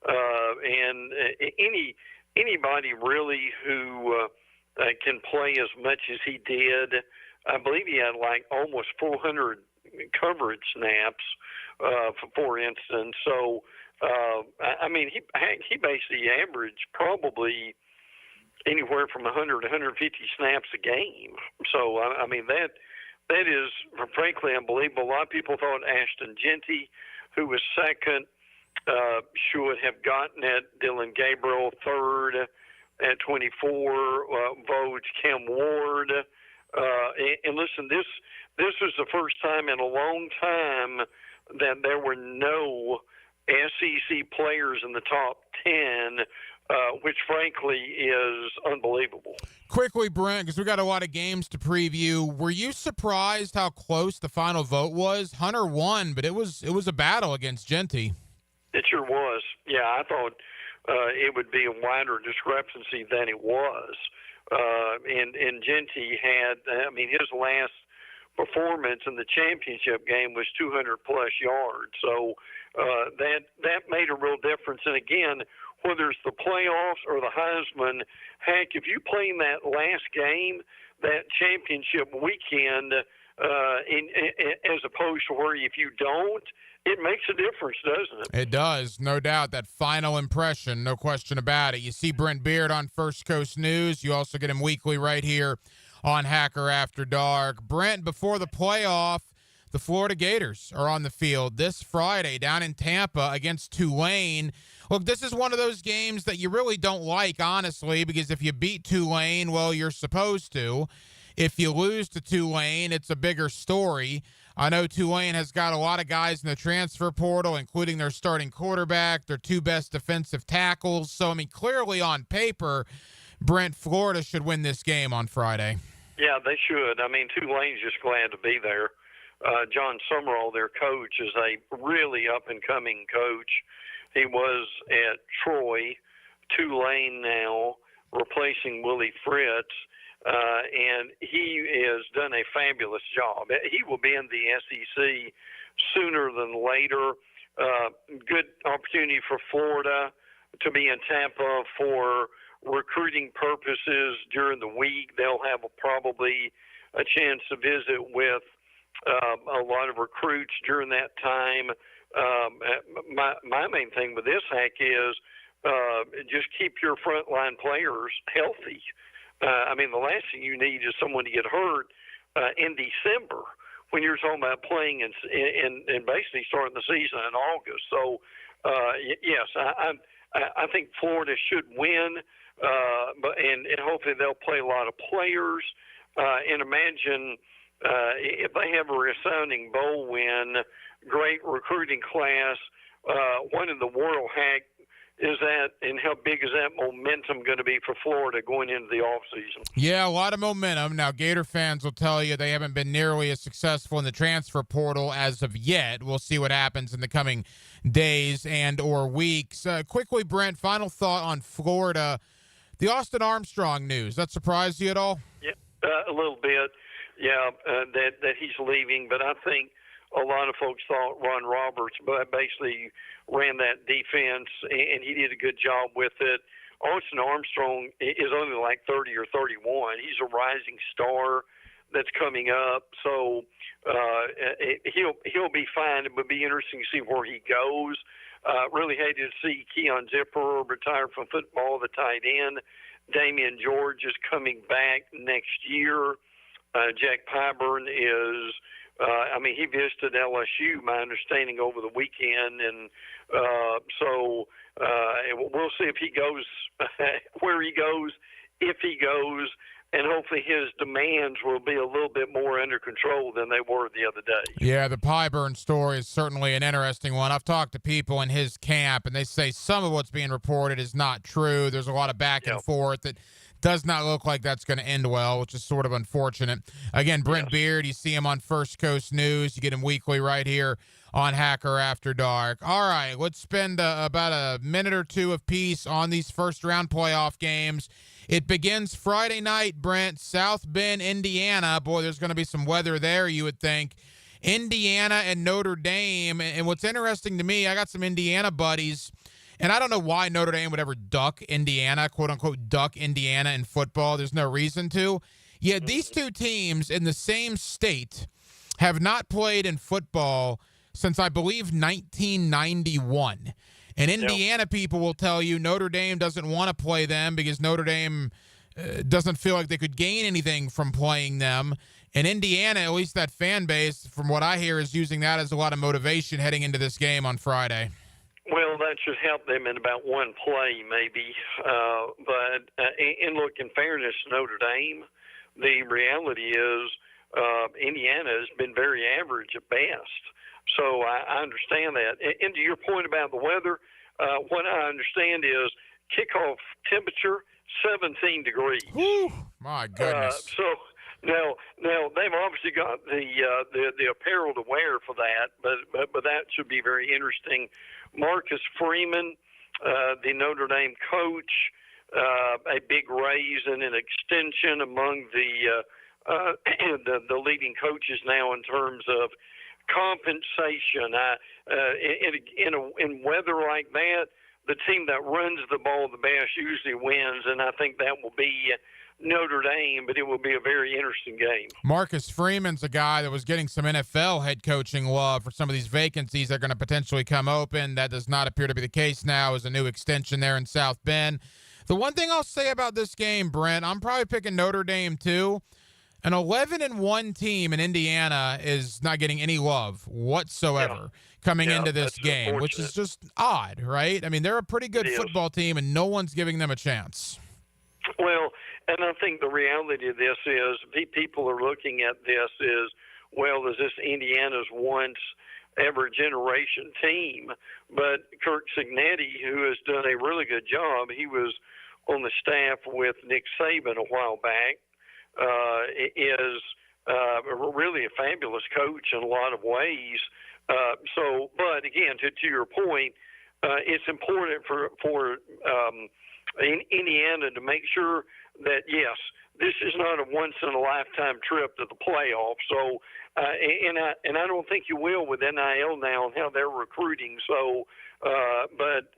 and anybody really whu can play as much as he did. I believe he had like almost 400 coverage snaps, for instance. So, I mean, he basically averaged probably anywhere from 100 to 150 snaps a game. So, I mean, that is frankly unbelievable. A lot of people thought Ashton Genty, who was second, should have gotten it. Dylan Gabriel, third at 24, votes. Kim Ward. And listen, this was the first time in a long time that there were no SEC players in the top 10, which frankly is unbelievable. Quickly, Brent, because we got a lot of games to preview. Were you surprised how close the final vote was? Hunter won, but it was a battle against Genty. It sure was. Yeah, I thought it would be a wider discrepancy than it was. And Genty had, his last performance in the championship game was 200-plus yards. So that made a real difference. And again, whether it's the playoffs or the Heisman, heck, if you play in that last game, that championship weekend, as opposed to where if you don't, it makes a difference, doesn't it? It does, no doubt. That final impression, no question about it. You see Brent Beard on First Coast News. You also get him weekly right here on Hacker After Dark. Brent, before the playoff, the Florida Gators are on the field this Friday down in Tampa against Tulane. Look, this is one of those games that you really don't like, honestly, because if you beat Tulane, well, you're supposed to. If you lose to Tulane, it's a bigger story. I know Tulane has got a lot of guys in the transfer portal, including their starting quarterback, their two best defensive tackles. So, clearly on paper, Brent, Florida should win this game on Friday. Yeah, they should. Tulane's just glad to be there. John Summerall, their coach, is a really up-and-coming coach. He was at Troy, Tulane now, replacing Willie Fritz. And he has done a fabulous job. He will be in the SEC sooner than later. Good opportunity for Florida to be in Tampa for recruiting purposes during the week. They'll have probably a chance to visit with a lot of recruits during that time. My main thing with this, Hack, is just keep your frontline players healthy. The last thing you need is someone to get hurt in December when you're talking about playing and basically starting the season in August. So, yes, I think Florida should win, and hopefully they'll play a lot of players. And imagine if they have a resounding bowl win, great recruiting class, what in the world, Hack, is that, and how big is that momentum going to be for Florida going into the offseason? Yeah, a lot of momentum. Now, Gator fans will tell you they haven't been nearly as successful in the transfer portal as of yet. We'll see what happens in the coming days and or weeks. Quickly, Brent, final thought on Florida. The Austin Armstrong news, that surprised you at all? Yeah, a little bit. Yeah, that he's leaving, but I think a lot of folks thought Ron Roberts basically ran that defense, and he did a good job with it. Austin Armstrong is only like 30 or 31. He's a rising star that's coming up, so he'll be fine. It would be interesting to see where he goes. Really hated to see Keon Zipper retire from football, the tight end. Damian George is coming back next year. Jack Pyburn is he visited LSU, my understanding, over the weekend, and so we'll see if he goes, where he goes, if he goes, and hopefully his demands will be a little bit more under control than they were the other day. Yeah, the Pyburn story is certainly an interesting one. I've talked to people in his camp, and they say some of what's being reported is not true. There's a lot of back and forth that does not look like that's going to end well, which is sort of unfortunate. Again, Brent Beard, you see him on First Coast News. You get him weekly right here on Hacker After Dark. All right, let's spend about a minute or two apiece on these first-round playoff games. It begins Friday night, Brent, South Bend, Indiana. Boy, there's going to be some weather there, you would think. Indiana and Notre Dame. And what's interesting to me, I got some Indiana buddies, and I don't know why Notre Dame would ever duck Indiana, quote-unquote duck Indiana in football. There's no reason to. Yet these two teams in the same state have not played in football since, I believe, 1991. And Indiana people will tell you Notre Dame doesn't want to play them because Notre Dame doesn't feel like they could gain anything from playing them. And Indiana, at least that fan base, from what I hear, is using that as a lot of motivation heading into this game on Friday. Well, that should help them in about one play, maybe. And look, in fairness to Notre Dame, the reality is Indiana has been very average at best. So I understand that. And to your point about the weather, what I understand is kickoff temperature 17 degrees. Whew, my goodness. So now they've obviously got the apparel to wear for that, but that should be very interesting. Marcus Freeman, the Notre Dame coach, a big raise and an extension among the leading coaches now in terms of compensation. In weather like that, the team that runs the ball the best usually wins, and I think that will be Notre Dame, but it will be a very interesting game. Marcus Freeman's a guy that was getting some NFL head coaching love for some of these vacancies that are going to potentially come open. That does not appear to be the case now as a new extension there in South Bend. The one thing I'll say about this game, Brent, I'm probably picking Notre Dame too. An 11-1 team in Indiana is not getting any love whatsoever coming into this game, which is just odd, right? I mean, they're a pretty good football team, and no one's giving them a chance. Well, and I think the reality of this is people are looking at this as, well, is this Indiana's once-ever-generation team? But Kirk Cignetti, who has done a really good job, he was on the staff with Nick Saban a while back, is really a fabulous coach in a lot of ways. But again, to your point, it's important for Indiana to make sure that, yes, this is not a once-in-a-lifetime trip to the playoffs. So, and I don't think you will with NIL now and how they're recruiting. So, but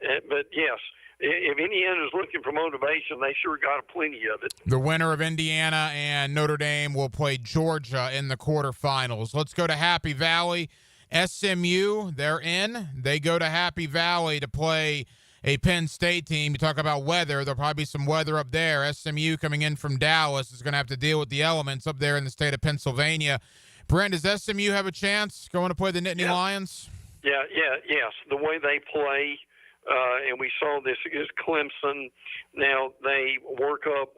yes, if Indiana's looking for motivation, they sure got plenty of it. The winner of Indiana and Notre Dame will play Georgia in the quarterfinals. Let's go to Happy Valley. SMU, they're in. They go to Happy Valley to play a Penn State team. You talk about weather. There'll probably be some weather up there. SMU coming in from Dallas is going to have to deal with the elements up there in the state of Pennsylvania. Brent, does SMU have a chance going to play the Nittany Lions? Yes. The way they play, and we saw this against Clemson. Now, they woke up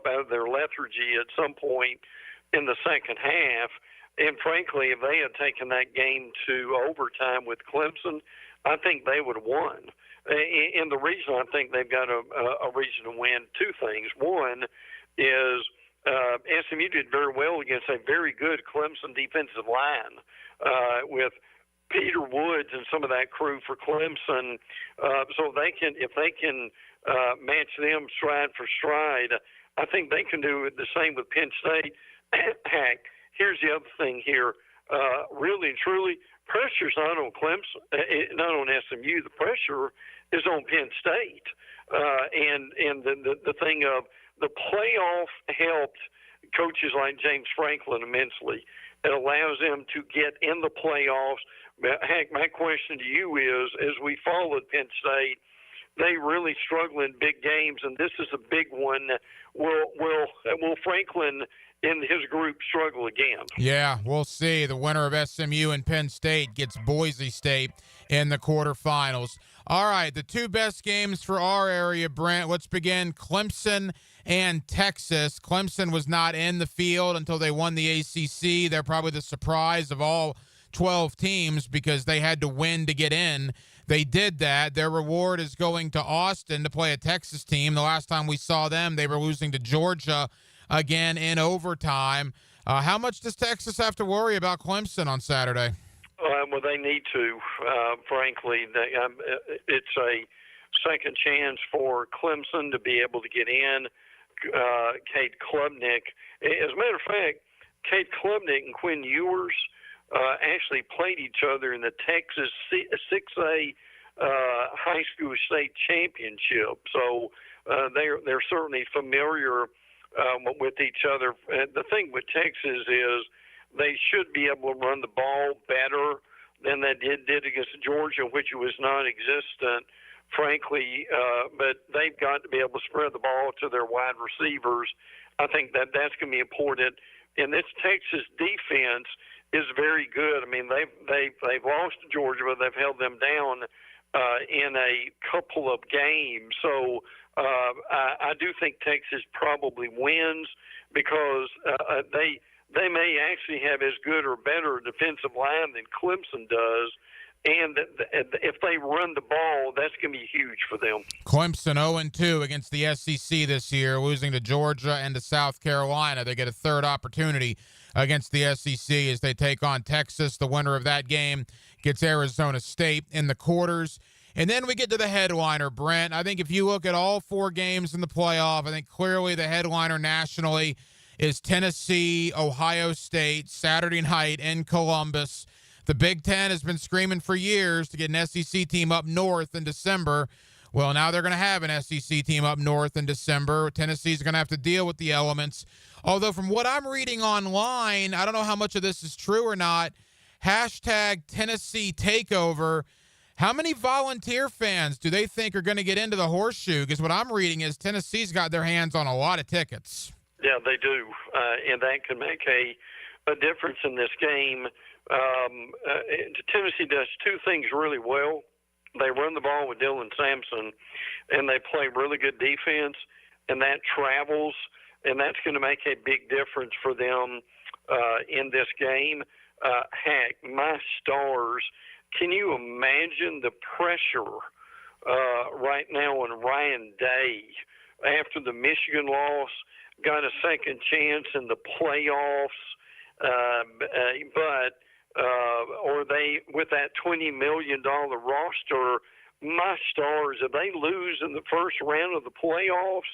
out of their lethargy at some point in the second half. And frankly, if they had taken that game to overtime with Clemson, I think they would have won. And the reason I think they've got a reason to win, two things. One is SMU did very well against a very good Clemson defensive line with Peter Woods and some of that crew for Clemson. So if they can match them stride for stride, I think they can do the same with Penn State. Heck, here's the other thing here. Really and truly, pressure's not on Clemson, not on SMU. The pressure is on Penn State. And the thing of the playoff helped coaches like James Franklin immensely. It allows them to get in the playoffs. Heck, my question to you is, as we followed Penn State, they really struggle in big games, and this is a big one. Will Franklin and his group struggle again? Yeah, we'll see. The winner of SMU and Penn State gets Boise State in the quarterfinals. All right, the two best games for our area, Brent. Let's begin Clemson and Texas. Clemson was not in the field until they won the ACC. They're probably the surprise of all 12 teams because they had to win to get in. They did that. Their reward is going to Austin to play a Texas team. The last time we saw them, they were losing to Georgia again in overtime. How much does Texas have to worry about Clemson on Saturday? Well, they need to, frankly. It's a second chance for Clemson to be able to get in. Kate Klubnik. As a matter of fact, Kate Klubnik and Quinn Ewers actually played each other in the Texas 6A high school state championship. So they're certainly familiar with each other. The thing with Texas is they should be able to run the ball better than they did against Georgia, which was non-existent, frankly. But they've got to be able to spread the ball to their wide receivers. I think that's going to be important. And this Texas defense is very good. I mean, they've lost to Georgia, but they've held them down in a couple of games. So I do think Texas probably wins because they may actually have as good or better defensive line than Clemson does. And if they run the ball, that's going to be huge for them. Clemson 0-2 against the SEC this year, losing to Georgia and to South Carolina. They get a third opportunity against the SEC as they take on Texas. The winner of that game gets Arizona State in the quarters. And then we get to the headliner, Brent. I think if you look at all four games in the playoff, I think clearly the headliner nationally is Tennessee, Ohio State, Saturday night in Columbus. The Big Ten has been screaming for years to get an SEC team up north in December. Well, now they're going to have an SEC team up north in December. Tennessee's going to have to deal with the elements. Although from what I'm reading online, I don't know how much of this is true or not, hashtag Tennessee takeover. How many Volunteer fans do they think are going to get into the Horseshoe? Because what I'm reading is Tennessee's got their hands on a lot of tickets. Yeah, they do. And that can make a difference in this game. Tennessee does two things really well. They run the ball with Dylan Sampson, and they play really good defense, and that travels, and that's going to make a big difference for them in this game. Heck, my Stars, can you imagine the pressure right now on Ryan Day after the Michigan loss? Got a second chance in the playoffs, but or they, with that $20 million roster, my Stars, if they lose in the first round of the playoffs,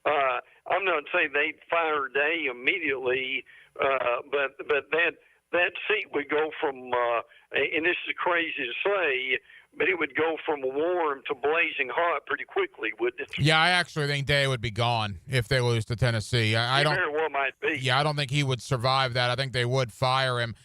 I'm not saying they'd fire Day immediately, but that seat would go from, and this is crazy to say, but it would go from warm to blazing hot pretty quickly, wouldn't it? Yeah, I actually think Day would be gone if they lose to Tennessee. I don't. Very well might be. Yeah, I don't think he would survive that. I think they would fire him.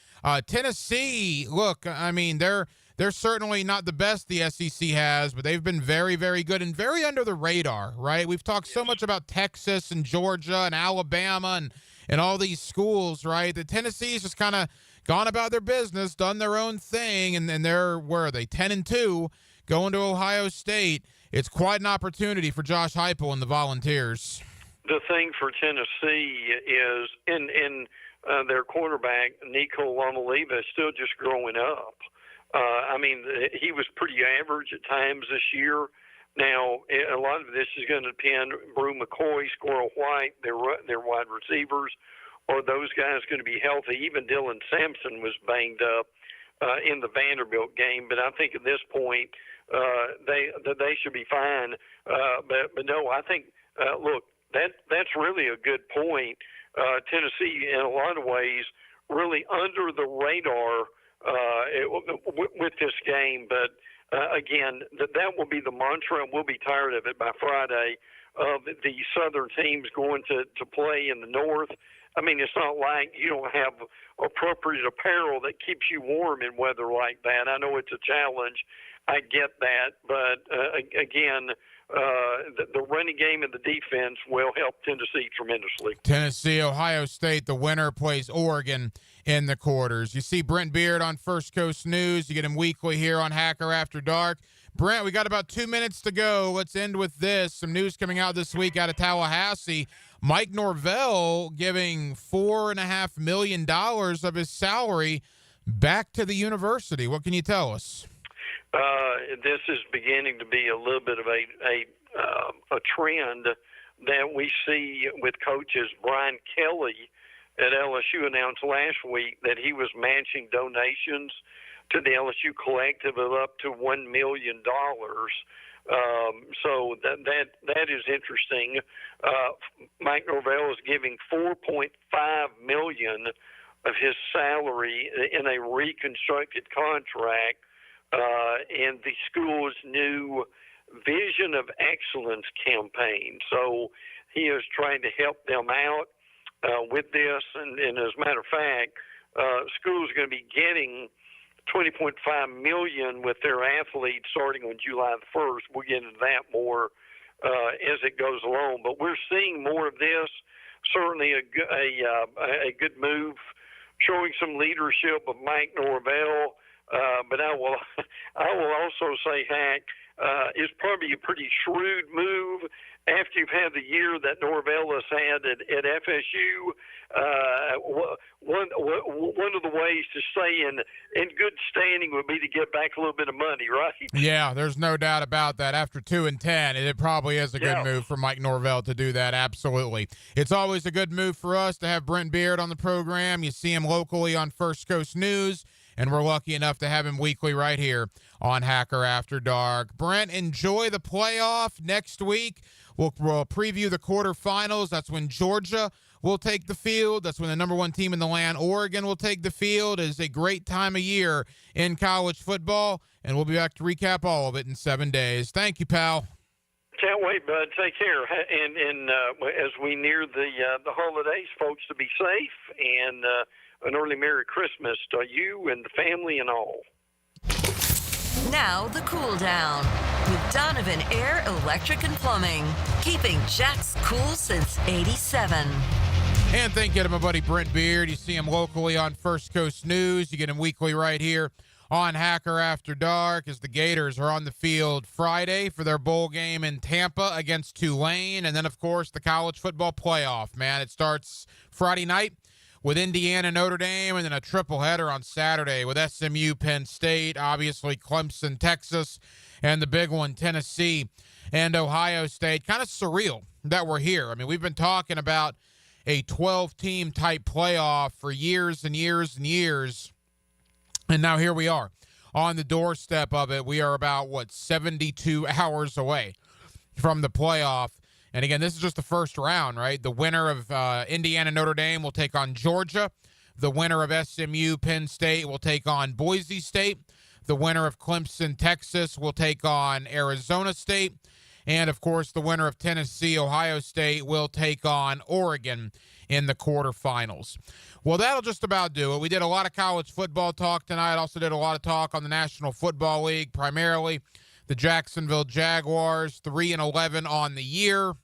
Tennessee, look, I mean, they're certainly not the best the SEC has, but they've been very, very good and very under the radar, right? We've talked so much about Texas and Georgia and Alabama and all these schools, right? The Tennessee's just kind of gone about their business, done their own thing, and they're, where are they, 10-2, going to Ohio State. It's quite an opportunity for Josh Heupel and the Volunteers. The thing for Tennessee is in their quarterback, Nico Lomaliva, is still just growing up. I mean, he was pretty average at times this year. Now, a lot of this is going to depend. Brew McCoy, Squirrel White, their wide receivers, are those guys going to be healthy? Even Dylan Sampson was banged up in the Vanderbilt game, but I think at this point they should be fine. But no, I think look, that's really a good point. Tennessee, in a lot of ways, really under the radar with this game. But again, that will be the mantra, and we'll be tired of it by Friday, of the Southern teams going to play in the North. I mean, it's not like you don't have appropriate apparel that keeps you warm in weather like that. I know it's a challenge. I get that. But, again, the running game and the defense will help Tennessee tremendously. Tennessee, Ohio State, the winner plays Oregon in the quarters. You see Brent Beard on First Coast News. You get him weekly here on Hacker After Dark. Brent, we got about 2 minutes to go. Let's end with this. Some news coming out this week out of Tallahassee. Mike Norvell giving $4.5 million of his salary back to the university. What can you tell us? This is beginning to be a little bit of a trend that we see with coaches. Brian Kelly at LSU announced last week that he was matching donations to the LSU collective of up to $1 million. So that is interesting. Mike Norvell is giving $4.5 million of his salary in a reconstructed contract in the school's new Vision of Excellence campaign. So he is trying to help them out with this. And as a matter of fact, school's going to be getting $20.5 million with their athletes starting on July the 1st. We'll get into that more as it goes along. But we're seeing more of this. Certainly a good move, showing some leadership of Mike Norvell. But I will also say, Hack, is probably a pretty shrewd move after you've had the year that Norvell has had at FSU. One of the ways to stay in good standing would be to get back a little bit of money, right? Yeah, there's no doubt about that. After 2-10, it probably is a good move for Mike Norvell to do that. Absolutely. It's always a good move for us to have Brent Beard on the program. You see him locally on First Coast News, and we're lucky enough to have him weekly right here on Hacker After Dark. Brent, enjoy the playoff next week. We'll preview the quarterfinals. That's when Georgia will take the field. That's when the number one team in the land, Oregon, will take the field. It is a great time of year in college football, and we'll be back to recap all of it in 7 days. Thank you, pal. Can't wait, bud. Take care. And as we near the holidays, folks, to be safe, and an early Merry Christmas to you and the family and all. Now the cool down with Donovan Air, Electric and Plumbing, keeping Jack's cool since '87. And thank you to my buddy Brent Beard. You see him locally on First Coast News. You get him weekly right here on Hacker After Dark as the Gators are on the field Friday for their bowl game in Tampa against Tulane. And then, of course, the college football playoff, man. It starts Friday night with Indiana, Notre Dame, and then a triple-header on Saturday with SMU, Penn State, obviously Clemson, Texas, and the big one, Tennessee and Ohio State. Kind of surreal that we're here. I mean, we've been talking about a 12-team type playoff for years and years and years, and now here we are on the doorstep of it. We are about, 72 hours away from the playoff. And again, this is just the first round, right? The winner of Indiana, Notre Dame will take on Georgia. The winner of SMU, Penn State will take on Boise State. The winner of Clemson, Texas will take on Arizona State. And, of course, the winner of Tennessee, Ohio State will take on Oregon in the quarterfinals. Well, that'll just about do it. We did a lot of college football talk tonight. Also did a lot of talk on the National Football League, primarily the Jacksonville Jaguars, 3-11 on the year.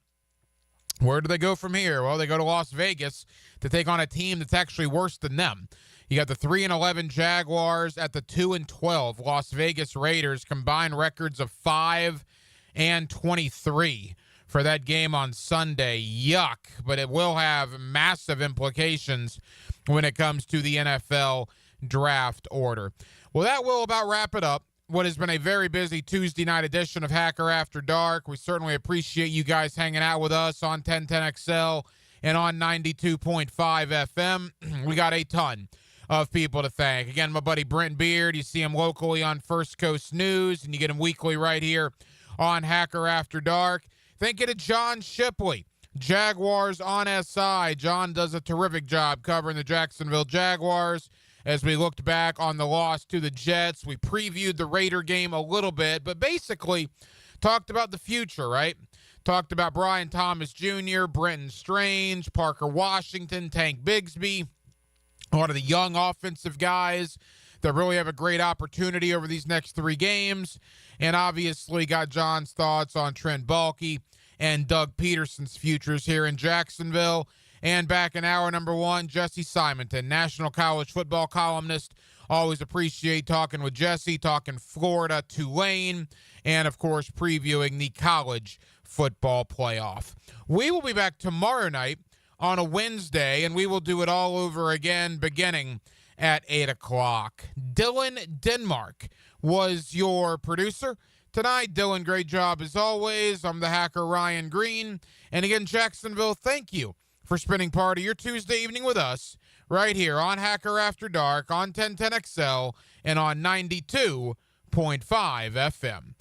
Where do they go from here? Well, they go to Las Vegas to take on a team that's actually worse than them. You got the 3-11 Jaguars at the 2-12 Las Vegas Raiders, combined records of 5-23 for that game on Sunday. Yuck, but it will have massive implications when it comes to the NFL draft order. Well, that will about wrap it up. What has been a very busy Tuesday night edition of Hacker After Dark. We certainly appreciate you guys hanging out with us on 1010XL and on 92.5 FM. We got a ton of people to thank. Again, my buddy Brent Beard. You see him locally on First Coast News, and you get him weekly right here on Hacker After Dark. Thank you to John Shipley, Jaguars on SI. John does a terrific job covering the Jacksonville Jaguars. As we looked back on the loss to the Jets, we previewed the Raider game a little bit, but basically talked about the future, right? Talked about Brian Thomas Jr., Brenton Strange, Parker Washington, Tank Bigsby, a lot of the young offensive guys that really have a great opportunity over these next 3 games, and obviously got John's thoughts on Trent Baalke and Doug Peterson's futures here in Jacksonville. And back in hour number 1, Jesse Simonton, national college football columnist. Always appreciate talking with Jesse, talking Florida, Tulane, and, of course, previewing the college football playoff. We will be back tomorrow night on a Wednesday, and we will do it all over again beginning at 8 o'clock. Dylan Denmark was your producer tonight. Dylan, great job as always. I'm the hacker Ryan Green. And again, Jacksonville, thank you for spending part of your Tuesday evening with us right here on Hacker After Dark on 1010XL and on 92.5 FM.